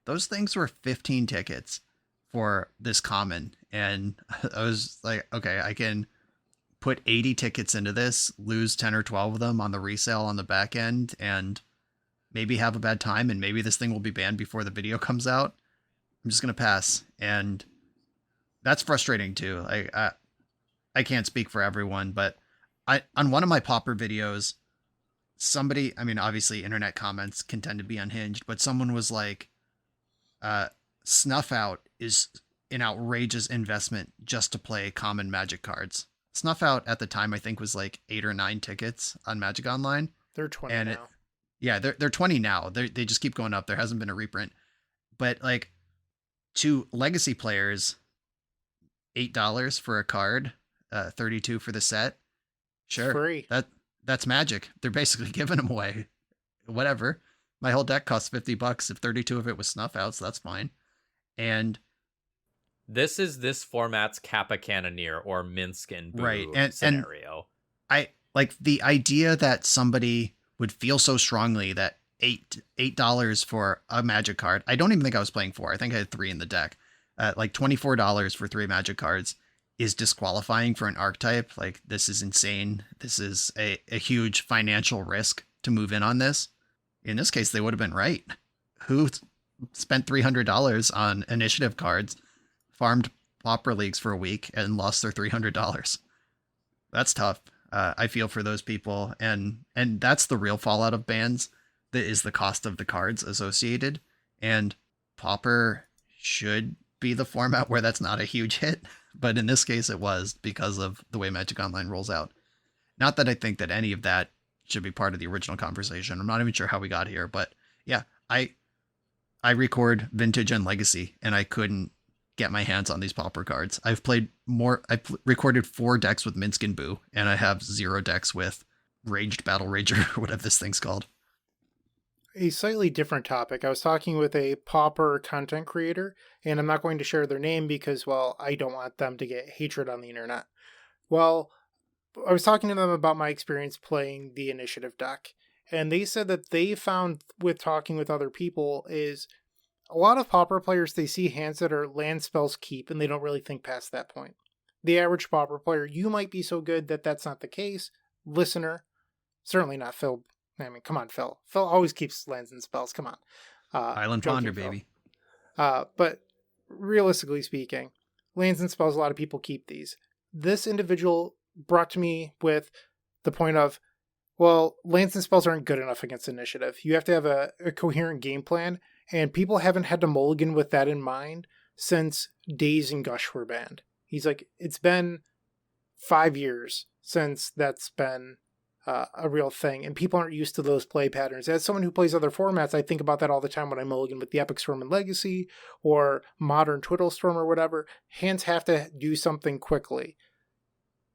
D: Those things were 15 tickets for this common, and I was like, okay, I can put 80 tickets into this, lose 10 or 12 of them on the resale on the back end, and maybe have a bad time, and maybe this thing will be banned before the video comes out. I'm just gonna pass, and that's frustrating too. I can't speak for everyone, but on one of my Pauper videos, somebody, I mean, obviously internet comments can tend to be unhinged, but someone was like, Snuff Out is an outrageous investment just to play common Magic cards. Snuff Out at the time, I think, was like 8 or 9 tickets on Magic Online.
B: They're 20 now.
D: They're 20 now. They just keep going up. There hasn't been a reprint. But like, to legacy players, $8 for a card, 32 for the set. Sure.
B: Free.
D: That's Magic. They're basically giving them away. Whatever. My whole deck costs $50. If 32 of it was snuff outs, that's fine. And
C: this is this format's Kappa Cannoneer or Minsk and Boo
D: right,
C: scenario.
D: I like the idea that somebody would feel so strongly that $8 for a magic card. I don't even think I was playing 4. I think I had 3 in the deck. Like $24 for 3 magic cards is disqualifying for an archetype. Like, this is insane. This is a huge financial risk to move in on this. In this case, they would have been right. Who spent $300 on initiative cards, farmed Pauper leagues for a week, and lost their $300? That's tough. I feel for those people, and that's the real fallout of bans. That is the cost of the cards associated, and Pauper should be the format where that's not a huge hit, but in this case it was because of the way Magic Online rolls out. Not that I think that any of that should be part of the original conversation. I'm not even sure how we got here, but yeah, I record Vintage and Legacy, and I couldn't get my hands on these Pauper cards. I've recorded 4 decks with Minsk and Boo, and I have 0 decks with Raged Battle Rager, or whatever this thing's called.
B: A slightly different topic. I was talking with a Pauper content creator, and I'm not going to share their name because, well, I don't want them to get hatred on the internet. Well, I was talking to them about my experience playing the initiative deck, and they said that they found with talking with other people is a lot of Pauper players, they see hands that are land spells keep, and they don't really think past that point. The average Pauper player, you might be so good that that's not the case. Listener, certainly not Phil. I mean, come on, Phil. Phil always keeps lands and spells. Come on.
D: Island Ponder, baby.
B: But realistically speaking, lands and spells, a lot of people keep these. This individual brought to me with the point of, well, lands and spells aren't good enough against initiative. You have to have a coherent game plan, and people haven't had to mulligan with that in mind since Daze and Gush were banned. He's like, it's been 5 years since that's been a real thing, and people aren't used to those play patterns. As someone who plays other formats, I think about that all the time when I mulligan with the Epic Storm and Legacy or Modern Twiddle Storm or whatever. Hands have to do something quickly.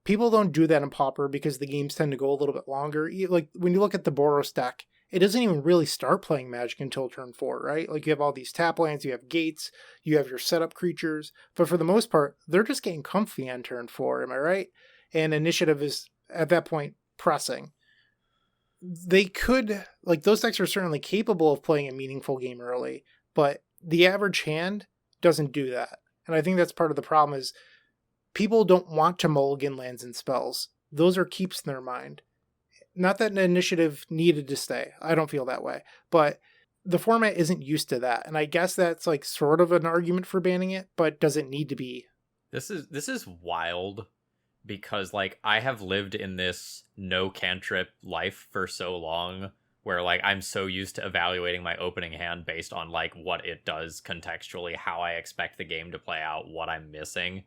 B: People don't do that in Pauper because the games tend to go a little bit longer. Like, when you look at the Boros deck, it doesn't even really start playing Magic until turn 4, right? Like, you have all these tap lands, you have gates, you have your setup creatures, but for the most part, they're just getting comfy on turn 4, am I right? And initiative is, at that point, pressing. They could, like, those decks are certainly capable of playing a meaningful game early, but the average hand doesn't do that. And I think that's part of the problem is people don't want to mulligan lands and spells. Those are keeps in their mind. Not that an initiative needed to stay. I don't feel that way. But the format isn't used to that. And I guess that's like sort of an argument for banning it, but does it need to be?
C: This is wild because, like, I have lived in this no cantrip life for so long where, like, I'm so used to evaluating my opening hand based on, like, what it does contextually, how I expect the game to play out, what I'm missing.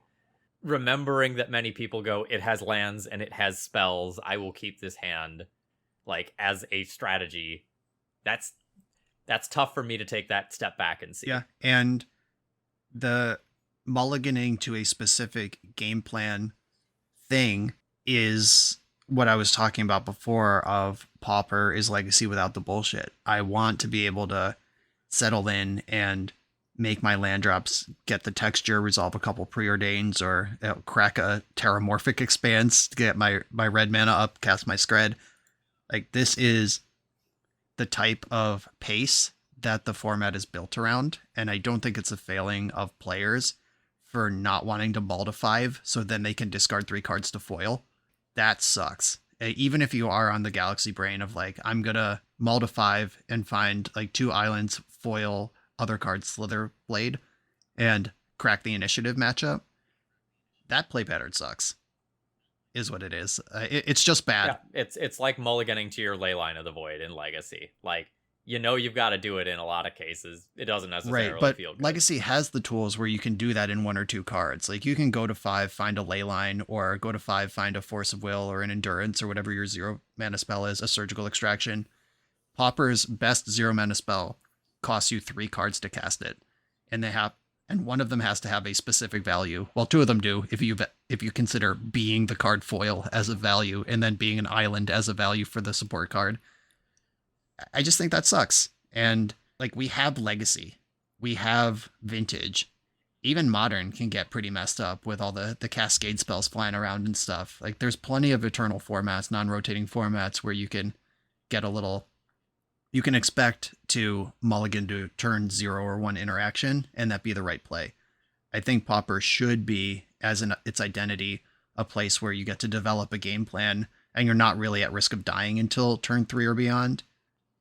C: Remembering that many people go, it has lands and it has spells, I will keep this hand, like, as a strategy. That's tough for me to take that step back and see.
D: Yeah, and the mulliganing to a specific game plan thing is what I was talking about before of Pauper is Legacy without the bullshit. I want to be able to settle in and make my land drops, get the texture, resolve a couple preordains, or crack a Terramorphic Expanse to get my red mana up, cast my Skred. Like, this is the type of pace that the format is built around, and I don't think it's a failing of players for not wanting to mull to 5 so then they can discard 3 cards to foil. That sucks. Even if you are on the galaxy brain of, like, I'm gonna mull to 5 and find, like, 2 islands, foil other cards, Slither Blade, and crack the initiative matchup, that play pattern sucks, is what it is. It's just bad.
C: Yeah, it's like mulliganing to your Leyline of the Void in Legacy. Like, you know you've got to do it in a lot of cases. It doesn't necessarily feel good.
D: Legacy has the tools where you can do that in 1 or 2 cards. Like, you can go to 5, find a Leyline, or go to 5, find a Force of Will or an Endurance or whatever your 0 mana spell is, a Surgical Extraction. Pauper's best 0 mana spell costs you 3 cards to cast it, and one of them has to have a specific value. Well, 2 of them do if you consider being the card foil as a value and then being an island as a value for the support card. I just think that sucks. And like we have Legacy, we have Vintage, even Modern can get pretty messed up with all the cascade spells flying around and stuff. Like there's plenty of eternal formats, non-rotating formats where you can get a little, you can expect to mulligan to turn 0 or 1 interaction and that be the right play. I think Pauper should be, as its identity, a place where you get to develop a game plan and you're not really at risk of dying until turn 3 or beyond.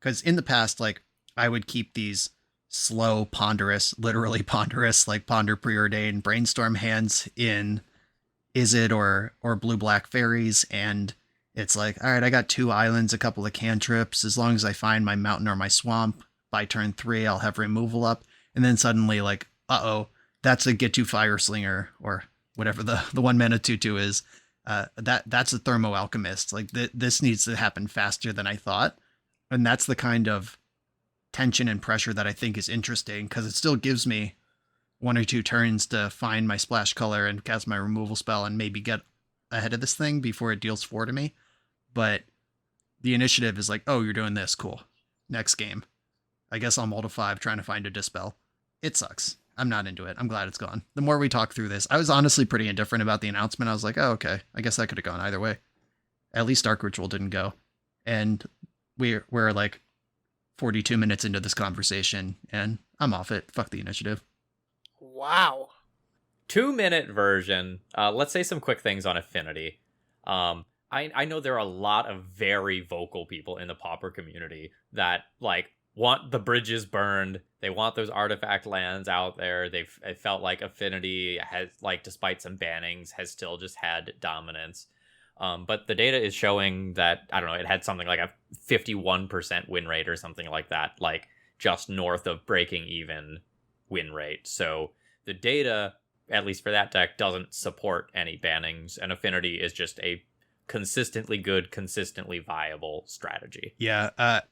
D: Because in the past, like, I would keep these slow, ponderous, literally ponderous, like Ponder Preordained Brainstorm hands in Izzet or Blue-Black Fairies, and it's like, all right, I got 2 islands, a couple of cantrips. As long as I find my mountain or my swamp, by turn 3, I'll have removal up. And then suddenly, like, uh-oh, that's a Get to Fire Slinger, or whatever the 1 mana 2/2 is. That's a Thermo Alchemist. Like, this needs to happen faster than I thought. And that's the kind of tension and pressure that I think is interesting, because it still gives me 1 or 2 turns to find my splash color and cast my removal spell and maybe get ahead of this thing before it deals 4 to me. But the initiative is like, oh, you're doing this, cool. Next game, I guess I'll mull to 5 trying to find a dispel. It sucks. I'm not into it. I'm glad it's gone. The more we talk through this, I was honestly pretty indifferent about the announcement. I was like, oh, okay, I guess that could have gone either way. At least Dark Ritual didn't go. And we're like 42 minutes into this conversation, and I'm off it. Fuck the initiative.
B: Wow.
C: 2-minute version. Let's say some quick things on Affinity. I know there are a lot of very vocal people in the Pauper community that like want the bridges burned. They want those artifact lands out there. It felt like Affinity has, like, despite some bannings, has still just had dominance. But the data is showing that, I don't know, it had something like a 51% win rate or something like that, like just north of breaking even win rate. So the data, at least for that deck, doesn't support any bannings, and Affinity is just a consistently good, consistently viable strategy.
D: Yeah,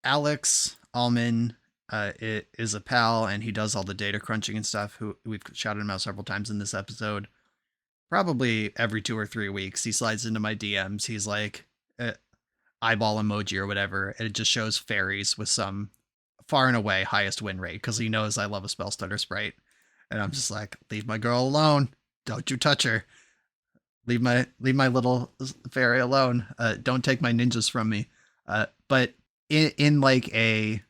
D: Alex Allman is a pal, and he does all the data crunching and stuff. Who we've shouted him out several times in this episode. Probably every 2 or 3 weeks, he slides into my DMs. He's like, eyeball emoji or whatever, and it just shows fairies with some far and away highest win rate, because he knows I love a spell stutter sprite. And I'm just like, leave my girl alone. Don't you touch her. Leave my little fairy alone. Don't take my ninjas from me. But in a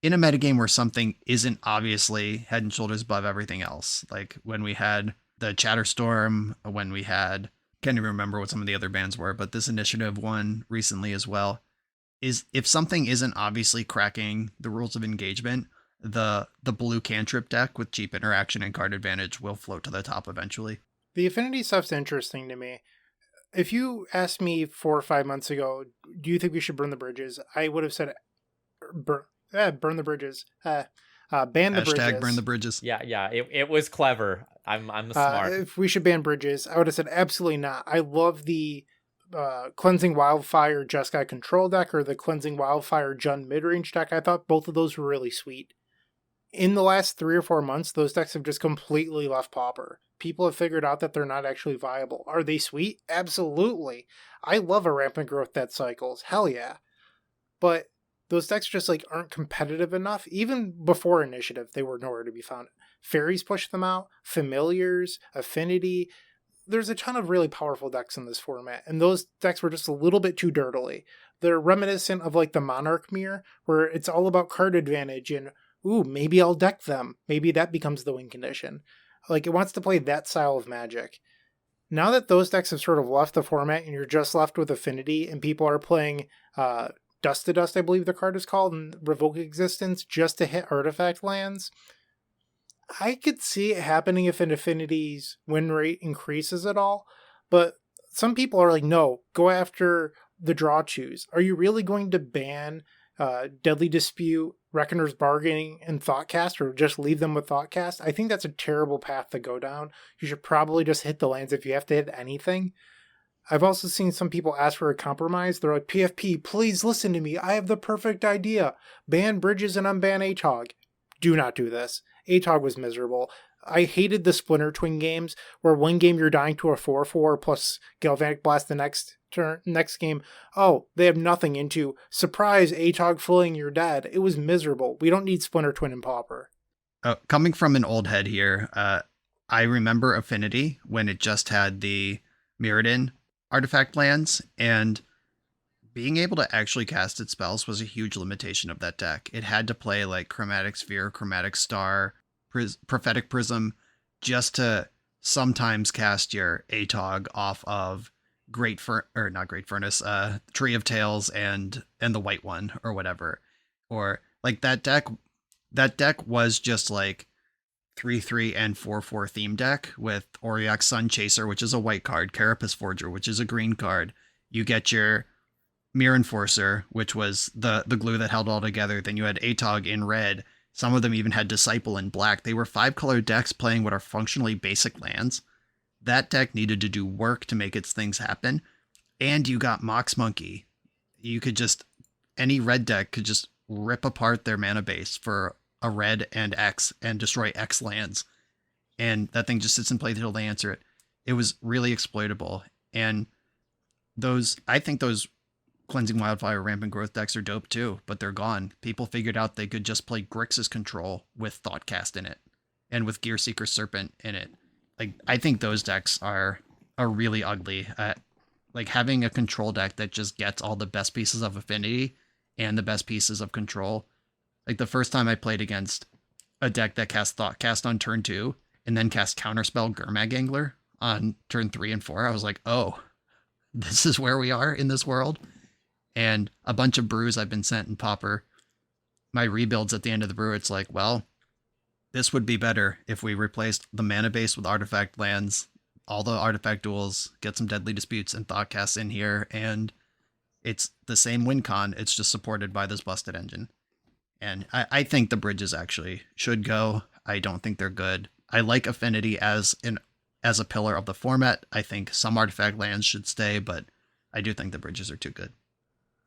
D: metagame where something isn't obviously head and shoulders above everything else, like when we had the Chatterstorm, when we had, can't even remember what some of the other bands were, but this initiative one recently as well, is if something isn't obviously cracking the rules of engagement, the blue cantrip deck with cheap interaction and card advantage will float to the top eventually.
B: The Affinity stuff's interesting to me. If you asked me 4 or 5 months ago, do you think we should burn the bridges? I would have said, burn the bridges. Ban the bridges.
D: Hashtag burn the bridges.
C: Yeah, it was clever. I'm smart.
B: If we should ban bridges, I would have said absolutely not. I love the Cleansing Wildfire Jeskai control deck, or the Cleansing Wildfire Jund midrange deck. I thought both of those were really sweet. In the last 3 or 4 months, those decks have just completely left Pauper. People have figured out that they're not actually viable. Are they sweet? Absolutely. I love a rampant growth that cycles. Hell yeah. But those decks just like aren't competitive enough. Even before Initiative, they were nowhere to be found. Fairies pushed them out. Familiars, Affinity. There's a ton of really powerful decks in this format, and those decks were just a little bit too dirtily. They're reminiscent of like the Monarch Mirror, where it's all about card advantage and, ooh, maybe I'll deck them. Maybe that becomes the win condition. Like, it wants to play that style of Magic. Now that those decks have sort of left the format and you're just left with Affinity, and people are playing Dust to Dust, I believe the card is called, and Revoke Existence just to hit artifact lands, I could see it happening if an Affinity's win rate increases at all. But some people are like, no, go after the draw choose. Are you really going to ban Deadly Dispute, Reckoner's Bargaining, and Thoughtcast, or just leave them with Thoughtcast? I think that's a terrible path to go down. You should probably just hit the lands if you have to hit anything. I've also seen some people ask for a compromise. They're like, PFP, please listen to me. I have the perfect idea. Ban bridges and unban ATOG. Do not do this. ATOG was miserable. I hated the Splinter Twin games where one game you're dying to a 4/4 plus Galvanic Blast the next game. Oh, they have nothing into surprise ATOG fooling you're dead. It was miserable. We don't need Splinter Twin and Pauper.
D: Coming from an old head here, I remember Affinity when it just had the Mirrodin artifact lands, and being able to actually cast its spells was a huge limitation of that deck. It had to play like Chromatic Sphere, Chromatic Star, Prophetic Prism, just to sometimes cast your ATOG off of Tree of Tales and the white one or whatever. Or like that deck was just like 3/3 and 4/4 theme deck with Auriok Sun Chaser, which is a white card, Carapace Forger, which is a green card. You get your Mirror Enforcer, which was the glue that held all together. Then you had ATOG in red. Some of them even had Disciple in black. They were 5-color decks playing what are functionally basic lands. That deck needed to do work to make its things happen. And you got Mox Monkey. You could any red deck could just rip apart their mana base for a red and X and destroy X lands. And that thing just sits in play until they answer it. It was really exploitable. And I think those Cleansing Wildfire, Rampant Growth decks are dope too, but they're gone. People figured out they could just play Grixis Control with Thoughtcast in it and with Gearseeker Serpent in it. Like, I think those decks are really ugly. Like having a control deck that just gets all the best pieces of Affinity and the best pieces of Control. Like the first time I played against a deck that cast Thoughtcast on turn 2 and then cast Counterspell Gurmag Angler on turn 3 and 4, I was like, oh, this is where we are in this world. And a bunch of brews I've been sent in Pauper. My rebuilds at the end of the brew, it's like, well, this would be better if we replaced the mana base with artifact lands, all the artifact duels, get some Deadly Disputes and Thoughtcasts in here, and it's the same win con, it's just supported by this busted engine. And I think the bridges actually should go. I don't think they're good. I like Affinity as a pillar of the format. I think some artifact lands should stay, but I do think the bridges are too good.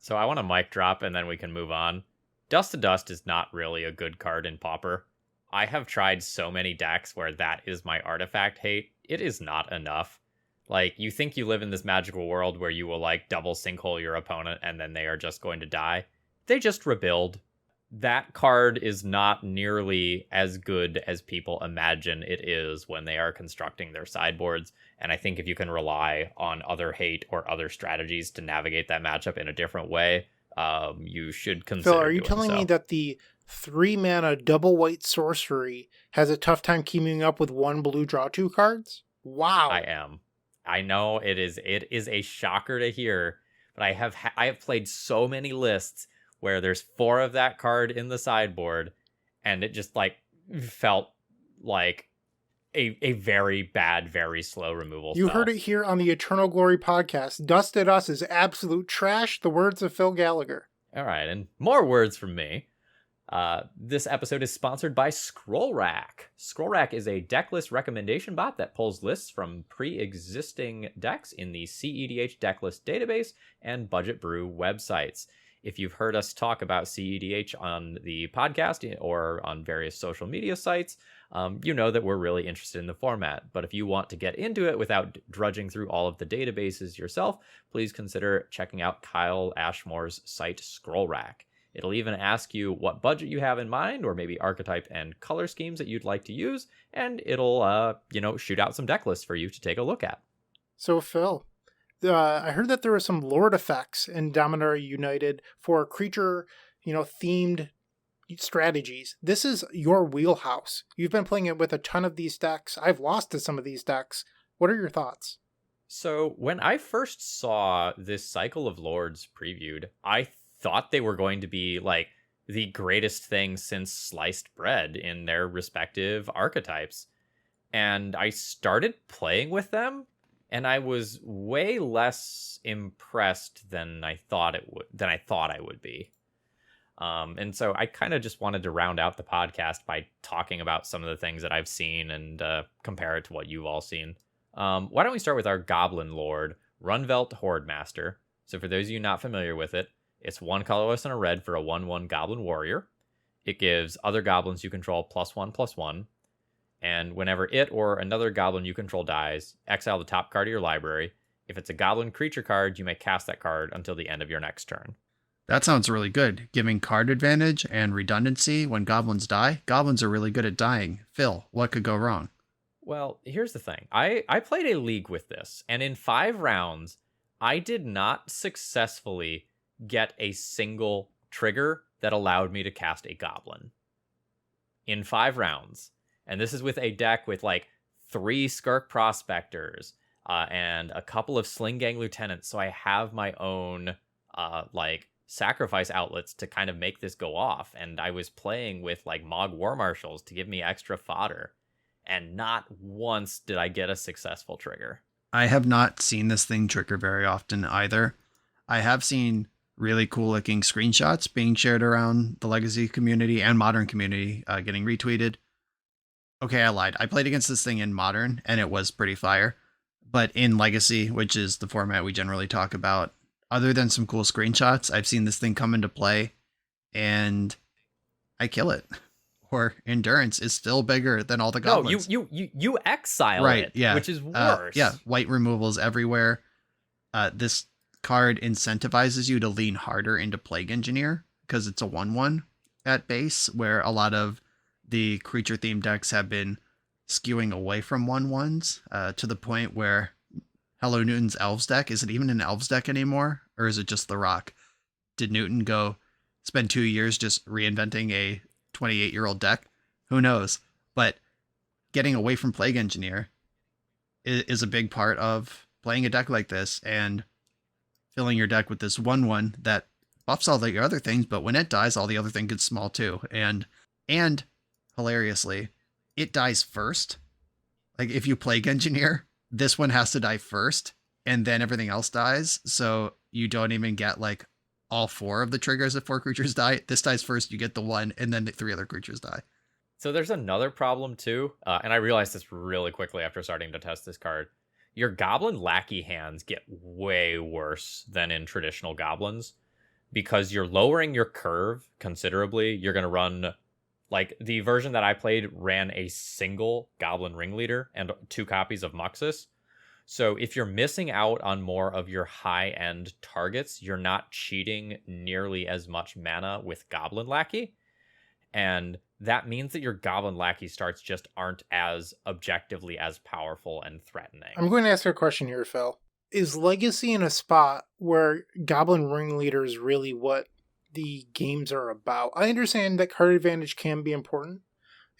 C: So I want a mic drop and then we can move on. Dust to Dust is not really a good card in Pauper. I have tried so many decks where that is my artifact hate. It is not enough. Like, you think you live in this magical world where you will, like, double sinkhole your opponent and then they are just going to die. They just rebuild. That card is not nearly as good as people imagine it is when they are constructing their sideboards. And I think if you can rely on other hate or other strategies to navigate that matchup in a different way, you should consider
B: Phil, are you
C: doing
B: telling
C: so.
B: me that the 3-mana double white sorcery has a tough time keeping up with 1 blue draw 2 cards? Wow.
C: I am. I know it is a shocker to hear, but I have played so many lists where there's 4 of that card in the sideboard, and it just like felt like a very bad, very slow removal
B: You
C: spell.
B: heard it here on the Eternal Glory podcast. Dust at Us is absolute trash, the words of Phil Gallagher.
C: All right, and more words from me. This episode is sponsored by Scroll Rack. Scroll Rack is a deck list recommendation bot that pulls lists from pre-existing decks in the CEDH deck list database and Budget Brew websites. If you've heard us talk about CEDH on the podcast or on various social media sites, you know that we're really interested in the format. But if you want to get into it without drudging through all of the databases yourself, please consider checking out Kyle Ashmore's site Scroll Rack. It'll even ask you what budget you have in mind, or maybe archetype and color schemes that you'd like to use, and it'll, shoot out some deck lists for you to take a look at.
B: So, Phil, I heard that there were some Lord effects in Dominaria United for creature, themed strategies. This is your wheelhouse. You've been playing it with a ton of these decks. I've lost to some of these decks. What are your thoughts?
C: So when I first saw this Cycle of Lords previewed, I thought they were going to be like the greatest thing since sliced bread in their respective archetypes. And I started playing with them, and I was way less impressed than I thought I would be. And so I kind of just wanted to round out the podcast by talking about some of the things that I've seen and compare it to what you've all seen. Why don't we start with our Goblin Lord, Runvelt Hordemaster. So for those of you not familiar with it, it's 1 colorless and a red for a 1/1 Goblin Warrior. It gives other goblins you control +1/+1. And whenever it or another goblin you control dies, exile the top card of your library. If it's a goblin creature card, you may cast that card until the end of your next turn.
D: That sounds really good. Giving card advantage and redundancy when goblins die. Goblins are really good at dying. Phil, what could go wrong?
C: Well, here's the thing. I played a league with this, and in 5 rounds, I did not successfully get a single trigger that allowed me to cast a goblin. In 5 rounds. And this is with a deck with like 3 Skirk Prospectors and a couple of Sling Gang Lieutenants. So I have my own like sacrifice outlets to kind of make this go off. And I was playing with like Mog War Marshals to give me extra fodder. And not once did I get a successful trigger.
D: I have not seen this thing trigger very often either. I have seen really cool looking screenshots being shared around the Legacy community and Modern community, getting retweeted. Okay, I lied. I played against this thing in Modern, and it was pretty fire. But in Legacy, which is the format we generally talk about, other than some cool screenshots, I've seen this thing come into play, and I kill it. Or Endurance is still bigger than all the goblins.
C: No, you exile it,
D: yeah.
C: Which is worse.
D: Yeah, white removals everywhere. This card incentivizes you to lean harder into Plague Engineer, because it's a 1/1 at base, where a lot of the creature themed decks have been skewing away from 1/1s to the point where Hello Newton's Elves deck, is it even an Elves deck anymore? Or is it just the Rock? Did Newton go spend 2 years just reinventing a 28-year-old deck? Who knows? But getting away from Plague Engineer is a big part of playing a deck like this and filling your deck with this 1/1 that buffs all the other things, but when it dies, all the other things get small too. And hilariously, it dies first. Like if you Plague Engineer, this one has to die first, and then everything else dies. So you don't even get like all 4 of the triggers if 4 creatures die. This dies first, you get the 1, and then the 3 other creatures die.
C: So there's another problem too, and I realized this really quickly after starting to test this card. Your Goblin Lackey hands get way worse than in traditional Goblins, because you're lowering your curve considerably. You're going to run, like the version that I played ran a single Goblin Ringleader and 2 copies of Muxus. So if you're missing out on more of your high-end targets, you're not cheating nearly as much mana with Goblin Lackey. And that means that your Goblin Lackey starts just aren't as objectively as powerful and threatening.
B: I'm going to ask you a question here, Phil. Is Legacy in a spot where Goblin Ringleader is really what the games are about? I understand that card advantage can be important.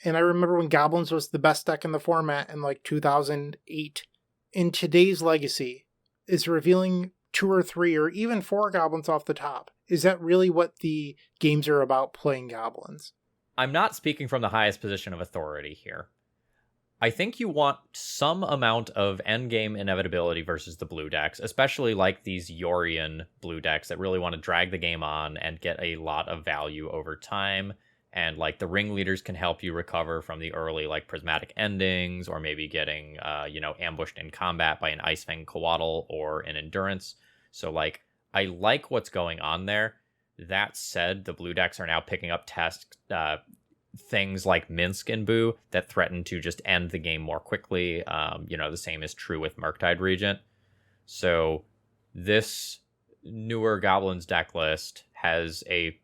B: And I remember when Goblins was the best deck in the format in like 2008. In today's Legacy, is revealing 2 or 3 or even 4 goblins off the top. Is that really what the games are about, playing goblins?
C: I'm not speaking from the highest position of authority here. I think you want some amount of endgame inevitability versus the blue decks, especially like these Yorian blue decks that really want to drag the game on and get a lot of value over time. And like the ringleaders can help you recover from the early like prismatic endings, or maybe getting ambushed in combat by an Icefang Coatl or an Endurance. So like I like what's going on there. That said, the blue decks are now picking up things like Minsk and Boo that threaten to just end the game more quickly. The same is true with Murktide Regent. So this newer Goblins deck list has a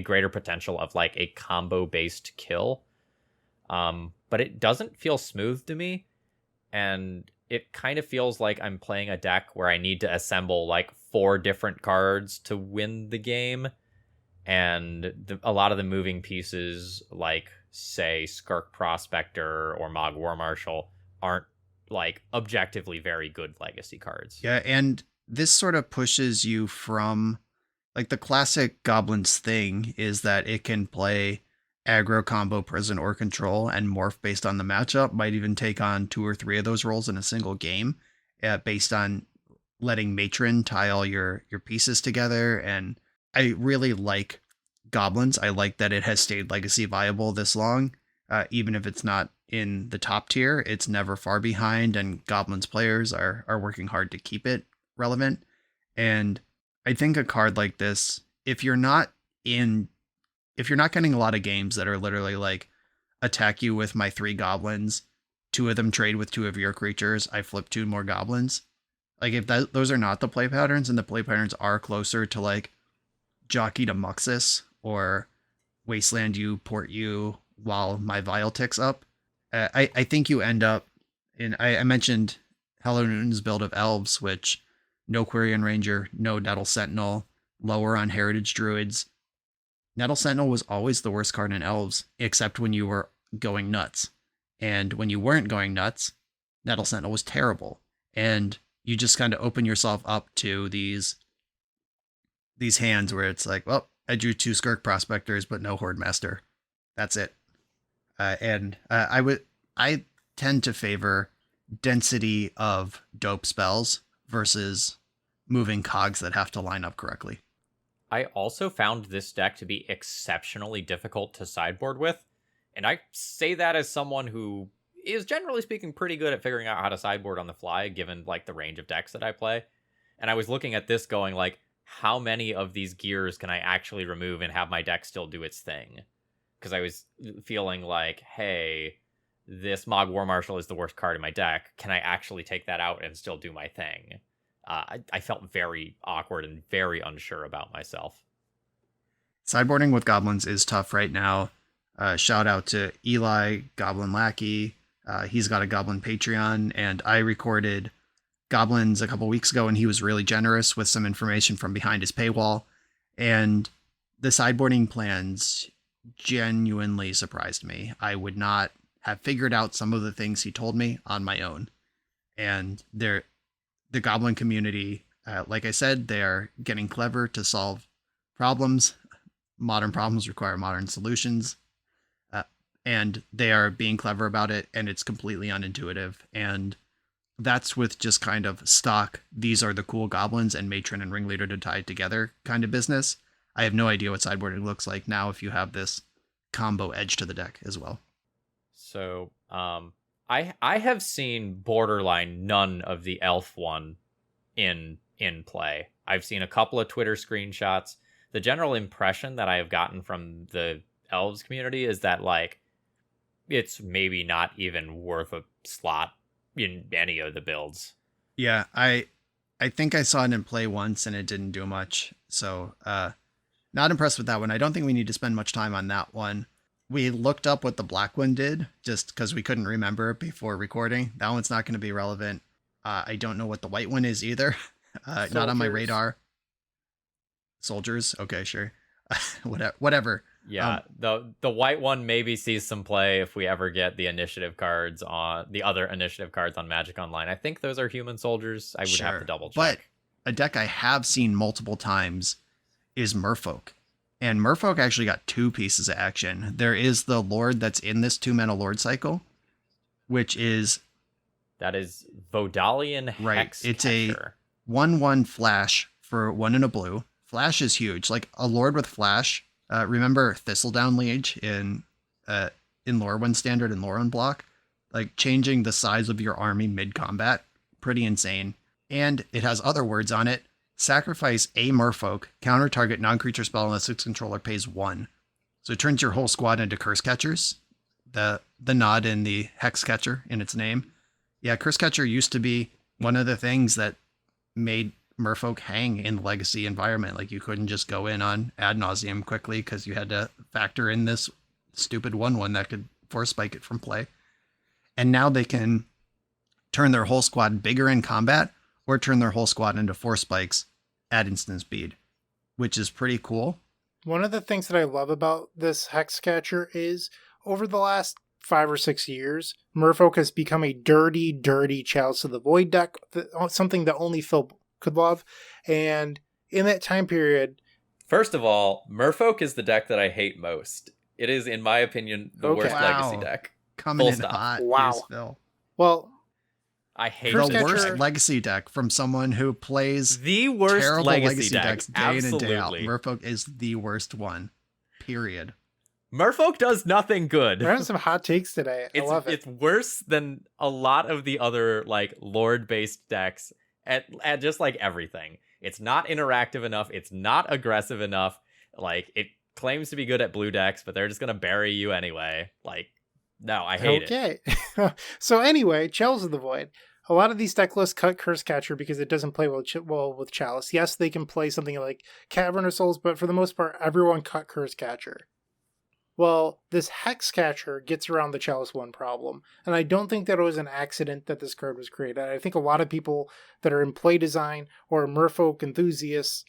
C: greater potential of like a combo based kill. But it doesn't feel smooth to me. And it kind of feels like I'm playing a deck where I need to assemble like 4 different cards to win the game. And a lot of the moving pieces, like say Skirk Prospector or Mog War Marshal, aren't like objectively very good Legacy cards.
D: Yeah, and this sort of pushes you from like the classic Goblins thing is that it can play aggro, combo, prison, or control and morph based on the matchup. Might even take on 2 or 3 of those roles in a single game, based on letting Matron tie all your pieces together. And I really like Goblins. I like that it has stayed Legacy viable this long. Even if it's not in the top tier, it's never far behind, and Goblins players are working hard to keep it relevant. And I think a card like this, if you're not getting a lot of games that are literally like attack you with my 3 goblins, 2 of them trade with 2 of your creatures, I flip 2 more goblins. Like, if those are not the play patterns, and the play patterns are closer to, like, Jockey to Muxus, or Wasteland you, Port you, while my Vial ticks up, I think you end up in... I mentioned Hello Newton's build of Elves, which no Quirion Ranger, no Nettle Sentinel, lower on Heritage Druids. Nettle Sentinel was always the worst card in Elves, except when you were going nuts. And when you weren't going nuts, Nettle Sentinel was terrible. And you just kind of open yourself up to these hands where it's like, well, I drew 2 Skirk Prospectors, but no Horde Master. That's it. I tend to favor density of dope spells versus moving cogs that have to line up correctly.
C: I also found this deck to be exceptionally difficult to sideboard with, and I say that as someone who is generally speaking pretty good at figuring out how to sideboard on the fly, given like the range of decks that I play. And I was looking at this going like, how many of these gears can I actually remove and have my deck still do its thing? Because I was feeling like, hey, this Mog War Marshal is the worst card in my deck. Can I actually take that out and still do my thing? I felt very awkward and very unsure about myself.
D: Sideboarding with goblins is tough right now. Shout out to Eli, Goblin Lackey. He's got a Goblin Patreon, and I recorded Goblins a couple weeks ago, and he was really generous with some information from behind his paywall. And the sideboarding plans genuinely surprised me. I would not have figured out some of the things he told me on my own. And the Goblin community, like I said, they are getting clever to solve problems. Modern problems require modern solutions. And they are being clever about it, and it's completely unintuitive. And that's with just kind of stock, these are the cool goblins and matron and ringleader to tie it together kind of business. I have no idea what sideboarding looks like now if you have this combo edge to the deck as well.
C: So I have seen borderline none of the elf one in play. I've seen a couple of Twitter screenshots. The general impression that I have gotten from the elves community is that like it's maybe not even worth a slot in any of the builds.
D: Yeah, I think I saw it in play once and it didn't do much. So not impressed with that one. I don't think we need to spend much time on that one. We looked up what the black one did just because we couldn't remember it before recording. That one's not going to be relevant. I don't know what the white one is either. Not on my radar. Soldiers. Okay, sure. Whatever.
C: Yeah, the white one maybe sees some play if we ever get the initiative cards on the other initiative cards on Magic Online. I think those are human soldiers. I would have to double check.
D: But a deck I have seen multiple times is Merfolk. And Merfolk actually got 2 pieces of action. There is the Lord that's in this 2-mana Lord cycle, which is...
C: That is Vodalian Hex
D: It's
C: Catcher.
D: A 1/1 flash for 1 and a blue. Flash is huge. Like a Lord with flash... remember Thistledown Liege in Lorwyn Standard and Lorwyn Block? Like changing the size of your army mid-combat. Pretty insane. And it has other words on it. Sacrifice a Merfolk, counter target non-creature spell unless its controller pays 1. So it turns your whole squad into Curse Catchers. The nod in the Hex Catcher in its name. Yeah, Curse Catcher used to be one of the things that made Merfolk hang in the legacy environment. Like you couldn't just go in on ad nauseum quickly because you had to factor in this stupid 1/1 that could force spike it from play. And now they can turn their whole squad bigger in combat or turn their whole squad into 4 spikes at instant speed, which is pretty cool.
B: One of the things that I love about this Hex Catcher is over the last 5 or 6 years, Merfolk has become a dirty, dirty Chalice of the Void deck, something that only Phil could love. And in that time period...
C: First of all, Merfolk is the deck that I hate most. It is, in my opinion, the worst legacy deck.
D: Coming in hot.
B: Wow.
D: Here's Phil.
B: Well...
C: I hate
D: the worst legacy deck from someone who plays
C: the worst
D: terrible legacy
C: deck.
D: decks day
C: Absolutely.
D: in and day out. Merfolk is the worst one. Period.
C: Merfolk does nothing good.
B: We're having some hot takes today. I love it.
C: It's worse than a lot of the other like Lord-based decks at just like everything. It's not interactive enough. It's not aggressive enough. Like it claims to be good at blue decks, but they're just gonna bury you anyway. Like No, I hate it.
B: Okay. So anyway, Chalice of the Void. A lot of these deck lists cut Curse Catcher because it doesn't play well with Chalice. Yes, they can play something like Cavern of Souls, but for the most part, everyone cut Curse Catcher. Well, this Hex Catcher gets around the Chalice 1 problem, and I don't think that it was an accident that this card was created. I think a lot of people that are in play design or Merfolk enthusiasts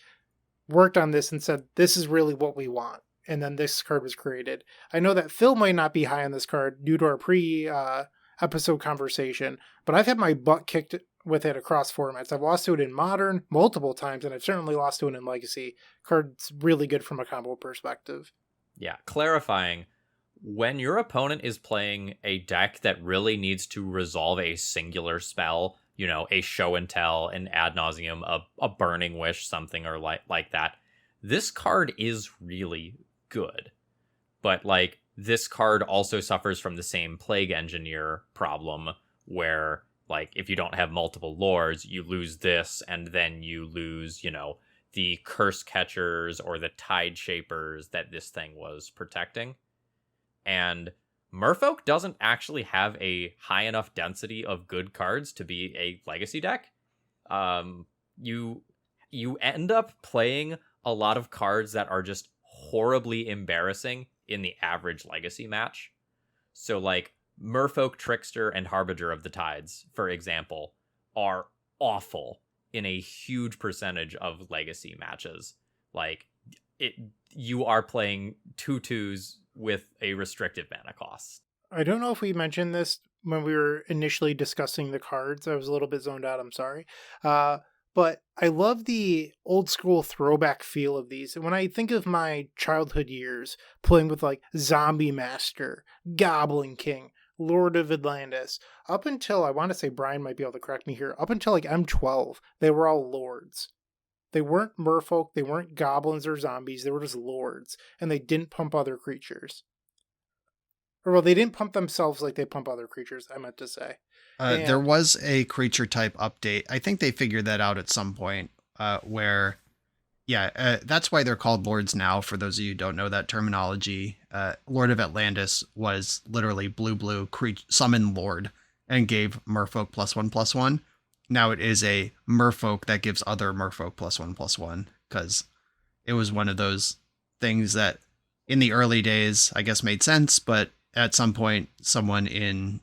B: worked on this and said, this is really what we want. And then this card was created. I know that Phil might not be high on this card due to our pre-episode conversation, but I've had my butt kicked with it across formats. I've lost to it in Modern multiple times, and I've certainly lost to it in Legacy. Card's really good from a combo perspective.
C: Yeah, clarifying, when your opponent is playing a deck that really needs to resolve a singular spell, you know, a show and tell, an ad nauseum, a burning wish, something or like that, this card is really good. But like, this card also suffers from the same Plague Engineer problem where, like, if you don't have multiple lords, you lose this, and then you lose, you know, the Curse Catchers or the Tide Shapers that this thing was protecting. And Merfolk doesn't actually have a high enough density of good cards to be a Legacy deck. You end up playing a lot of cards that are just horribly embarrassing in the average Legacy match. So like Merfolk Trickster and Harbinger of the Tides, for example, are awful in a huge percentage of Legacy matches. Like, you are playing 2/2s with a restricted mana cost.
B: I don't know if we mentioned this when we were initially discussing the cards. I was a little bit zoned out, I'm sorry. But I love the old school throwback feel of these. And when I think of my childhood years playing with like Zombie Master, Goblin King, Lord of Atlantis, up until, I want to say Brian might be able to correct me here, up until like M12, they were all lords. They weren't merfolk, they weren't goblins or zombies, they were just lords. And they didn't pump other creatures. Or well, they didn't pump themselves like they pump other creatures, I meant to say.
D: There was a creature type update. I think they figured that out at some point where, that's why they're called lords now. For those of you who don't know that terminology, Lord of Atlantis was literally blue summon lord and gave merfolk +1/+1. Now it is a merfolk that gives other merfolk +1/+1 because it was one of those things that in the early days, I guess, made sense, but at some point someone in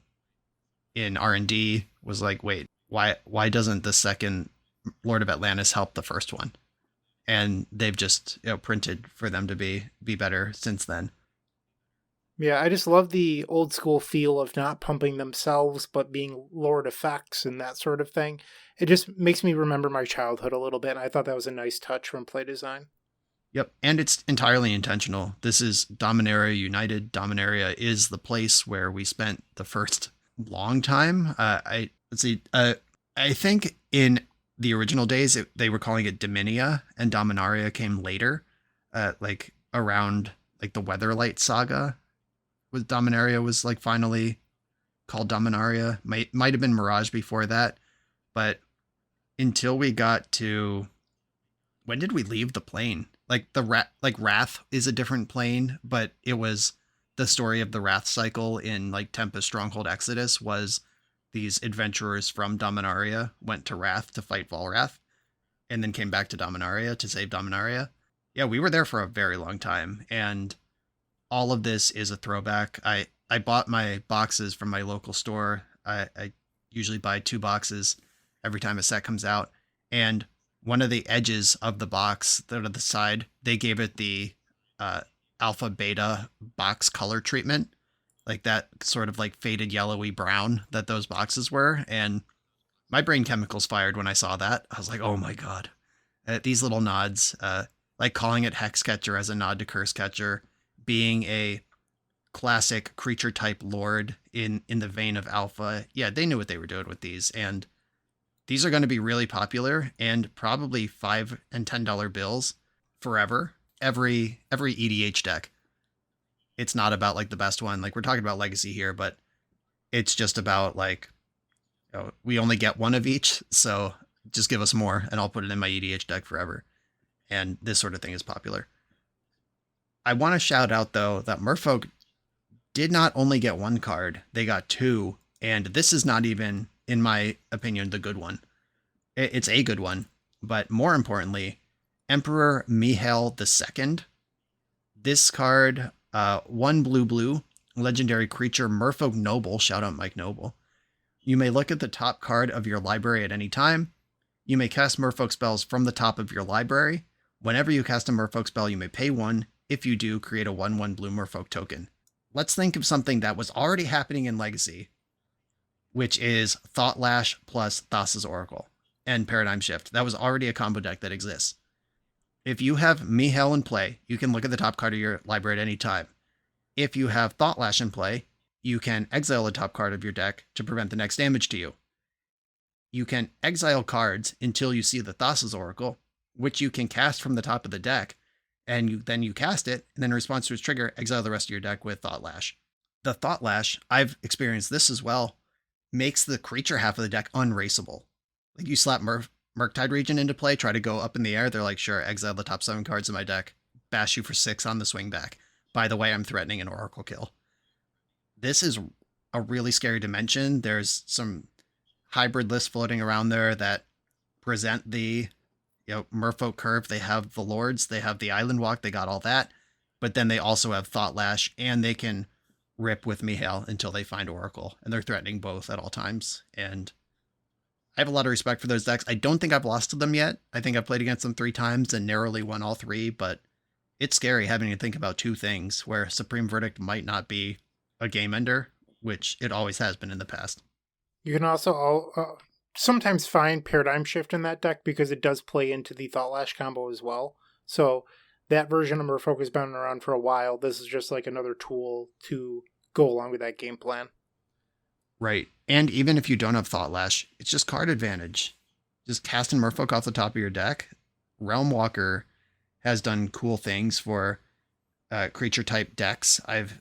D: R&D was like, wait, why doesn't the second Lord of Atlantis help the first one? And they've just printed for them to be better since then.
B: Yeah, I just love the old school feel of not pumping themselves, but being Lord effects and that sort of thing. It just makes me remember my childhood a little bit. And I thought that was a nice touch from play design.
D: Yep, and it's entirely intentional. This is Dominaria United. Dominaria is the place where we spent the first long time. I think in the original days they were calling it Dominia, and Dominaria came later, like around like the Weatherlight saga. Was Dominaria was like finally called Dominaria. Might have been Mirage before that, but until we got to, when did we leave the plane? Like Wrath is a different plane, but it was the story of the Wrath cycle in like Tempest Stronghold Exodus was these adventurers from Dominaria went to Wrath to fight Volrath and then came back to Dominaria to save Dominaria. Yeah, we were there for a very long time, and all of this is a throwback. I bought my boxes from my local store. I usually buy 2 boxes every time a set comes out, and one of the edges of the box, the side, they gave it the alpha beta box color treatment, like that sort of like faded yellowy brown that those boxes were. And my brain chemicals fired when I saw that. I was like, oh my God, these little nods, like calling it Hex Catcher as a nod to Curse Catcher, being a classic creature type lord in the vein of alpha. Yeah, they knew what they were doing with these, and these are going to be really popular and probably $5 and $10 bills forever. Every EDH deck. It's not about like the best one. Like we're talking about Legacy here, but it's just about like, we only get one of each, so just give us more and I'll put it in my EDH deck forever. And this sort of thing is popular. I want to shout out though that Merfolk did not only get one card, they got two. And this is not even, in my opinion, the good one. It's a good one. But more importantly, Emperor Mihail II. This card, 1 blue, legendary creature, Merfolk Noble. Shout out Mike Noble. You may look at the top card of your library at any time. You may cast Merfolk spells from the top of your library. Whenever you cast a Merfolk spell, you may pay 1. If you do, create a 1/1 blue Merfolk token. Let's think of something that was already happening in Legacy, which is Thought Lash plus Thassa's Oracle and Paradigm Shift. That was already a combo deck that exists. If you have Mihail in play, you can look at the top card of your library at any time. If you have Thought Lash in play, you can exile the top card of your deck to prevent the next damage to you. You can exile cards until you see the Thassa's Oracle, which you can cast from the top of the deck, and then you cast it, and then in response to its trigger, exile the rest of your deck with Thought Lash. The Thought Lash, I've experienced this as well, makes the creature half of the deck unraceable. Like you slap Murktide Region into play, try to go up in the air, they're like, sure, exile the top 7 cards in my deck, bash you for 6 on the swing back. By the way, I'm threatening an Oracle kill. This is a really scary dimension. There's some hybrid lists floating around there that present the Merfolk curve. They have the Lords, they have the Island Walk, they got all that, but then they also have Thought Lash, and they can rip with Mihail until they find Oracle, and they're threatening both at all times. And I have a lot of respect for those decks. I don't think I've lost to them yet. I think I've played against them 3 times and narrowly won all 3, but it's scary having to think about 2 things where Supreme Verdict might not be a game ender, which it always has been in the past.
B: You can also sometimes find Paradigm Shift in that deck because it does play into the Thought Lash combo as well. So that version of Merfolk has been around for a while. This is just like another tool to go along with that game plan.
D: Right. And even if you don't have Thought Lash, it's just card advantage. Just casting Merfolk off the top of your deck. Realm Walker has done cool things for creature type decks. I've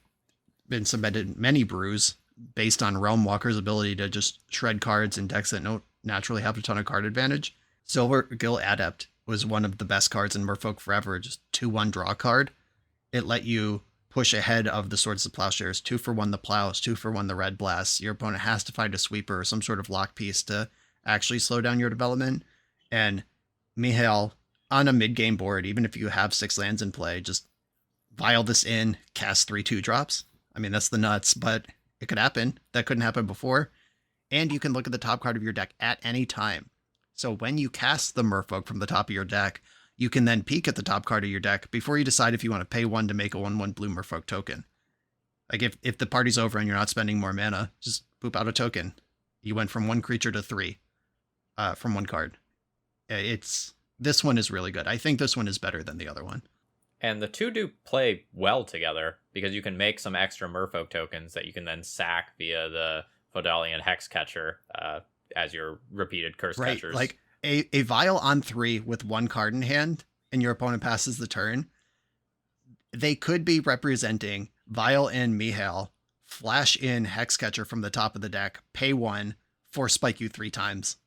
D: been submitted many brews based on Realm Walker's ability to just shred cards in decks that don't naturally have a ton of card advantage. Silver Gill Adept was one of the best cards in Merfolk forever. Just 2/1 draw card. It let you push ahead of the Swords of Plowshares, 2 for 1 the Plows, 2 for 1 the Red Blasts. Your opponent has to find a sweeper or some sort of lock piece to actually slow down your development. And Mihail, on a mid-game board, even if you have 6 lands in play, just vial this in, cast 3 2-drops. I mean, that's the nuts, but it could happen. That couldn't happen before. And you can look at the top card of your deck at any time. So when you cast the Merfolk from the top of your deck, you can then peek at the top card of your deck before you decide if you want to pay 1 to make a 1/1 blue Merfolk token. Like if the party's over and you're not spending more mana, just poop out a token. You went from 1 creature to 3 from 1 card. This one is really good. I think this one is better than the other one.
C: And the 2 do play well together because you can make some extra Merfolk tokens that you can then sack via the Fodalian Hexcatcher as your repeated curse catchers.
D: Like a vial on 3 with 1 card in hand and your opponent passes the turn. They could be representing Vial and Mihail, flash in Hexcatcher from the top of the deck, pay 1, force spike you 3 times.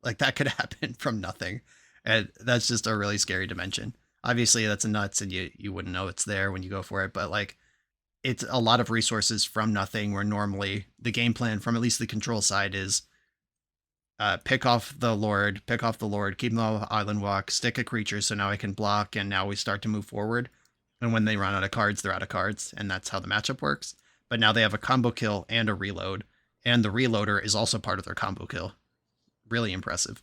D: Like that could happen from nothing. And that's just a really scary dimension. Obviously that's nuts and you wouldn't know it's there when you go for it, but like it's a lot of resources from nothing where normally the game plan from at least the control side is pick off the Lord, keep them off Island Walk, stick a creature so now I can block and now we start to move forward. And when they run out of cards, they're out of cards, and that's how the matchup works. But now they have a combo kill and a reload, and the reloader is also part of their combo kill. Really impressive.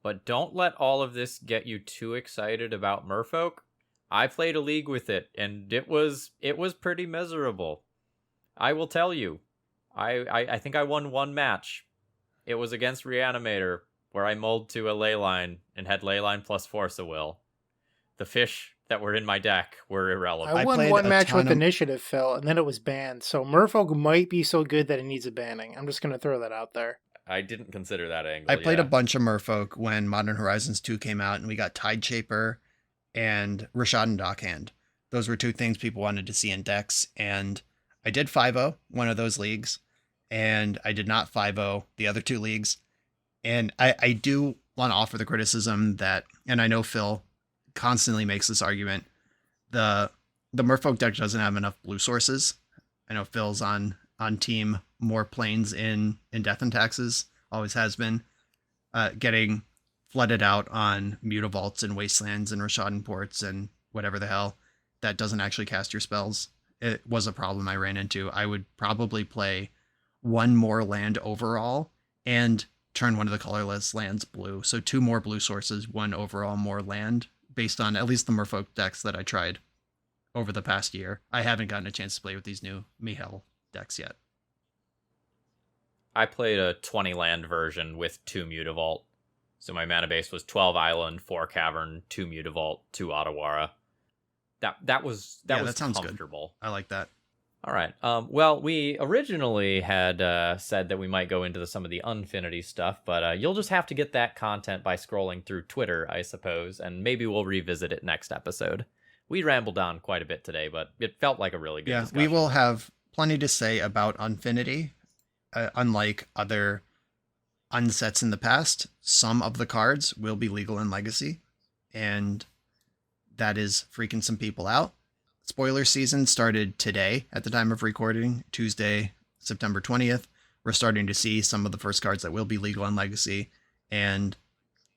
C: But don't let all of this get you too excited about Merfolk. I played a league with it, and it was pretty miserable. I will tell you. I think I won 1 match. It was against Reanimator, where I mulled to a Leyline and had Leyline plus Force of Will. The fish that were in my deck were irrelevant.
B: I won 1 match with Initiative, Phil, and then it was banned. So Merfolk might be so good that it needs a banning. I'm just going to throw that out there.
C: I didn't consider that angle.
D: I played a bunch of Merfolk when Modern Horizons 2 came out, and we got Tideshaper and Rashadan Dockhand. Those were 2 things people wanted to see in decks, and I did 5-0 one of those leagues, and I did not 5-0 the other 2 leagues. And I do want to offer the criticism that, and I know Phil constantly makes this argument, the Merfolk deck doesn't have enough blue sources. I know Phil's on team more planes in Death and Taxes, always has been. Getting flooded out on Mutavaults and Wastelands and Rashadan Ports and whatever the hell that doesn't actually cast your spells. It was a problem I ran into. I would probably play one more land overall and turn one of the colorless lands blue. So 2 more blue sources, 1 overall more land, based on at least the Merfolk decks that I tried over the past year. I haven't gotten a chance to play with these new Mihel decks yet.
C: I played a 20 land version with 2 Mutavault. So my mana base was 12 Island, 4 Cavern, 2 Mutavault, 2 Otawara. That was
D: that sounds
C: comfortable.
D: Good. I like that.
C: All right. Well, we originally had said that we might go into some of the Unfinity stuff, but you'll just have to get that content by scrolling through Twitter, I suppose, and maybe we'll revisit it next episode. We rambled on quite a bit today, but it felt like a really good discussion.
D: We will have plenty to say about Unfinity. Unlike other unsets in the past, some of the cards will be legal in Legacy, and that is freaking some people out. Spoiler season started today at the time of recording, Tuesday, September 20th. We're starting to see some of the first cards that will be legal in Legacy, and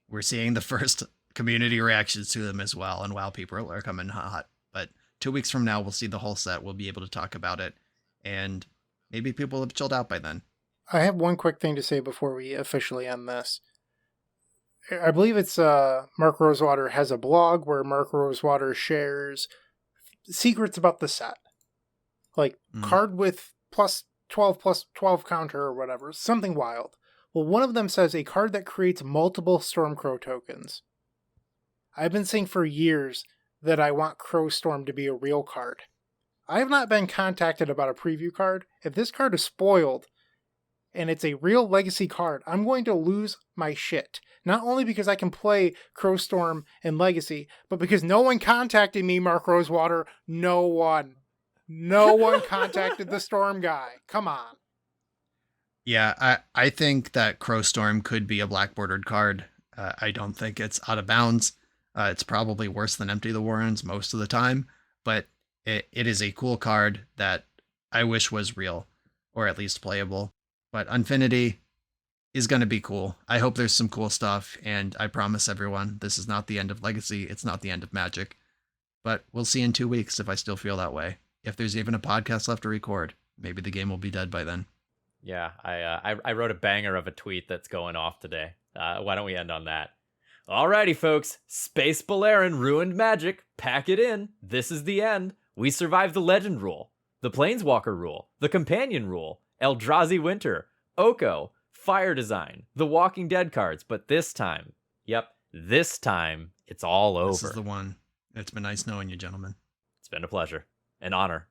D: we're seeing the first community reactions to them as well. And wow, people are coming hot. But 2 weeks from now, we'll see the whole set. We'll be able to talk about it, and maybe people have chilled out by then.
B: I have one quick thing to say before we officially end this. I believe it's Mark Rosewater has a blog where Mark Rosewater shares secrets about the set. Like card with plus 12 counter or whatever. Something wild. Well, one of them says a card that creates multiple Stormcrow tokens. I've been saying for years that I want Crowstorm to be a real card. I have not been contacted about a preview card. If this card is spoiled and it's a real Legacy card, I'm going to lose my shit. Not only because I can play Crowstorm in Legacy, but because no one contacted me, Mark Rosewater. No one. No one contacted the Storm guy. Come on.
D: Yeah, I think that Crowstorm could be a black bordered card. I don't think it's out of bounds. It's probably worse than Empty the Warrens most of the time, but it is a cool card that I wish was real, or at least playable. But Unfinity is going to be cool. I hope there's some cool stuff, and I promise everyone, this is not the end of Legacy. It's not the end of Magic. But we'll see in 2 weeks if I still feel that way. If there's even a podcast left to record, maybe the game will be dead by then.
C: Yeah, I wrote a banger of a tweet that's going off today. Why don't we end on that? Alrighty, folks. Space Balerin ruined Magic. Pack it in. This is the end. We survived the Legend rule, the Planeswalker rule, the Companion rule, Eldrazi Winter, Oko, Fire Design, the Walking Dead cards. But this time, this time, it's all over.
D: This is the one. It's been nice knowing you, gentlemen.
C: It's been a pleasure. An honor.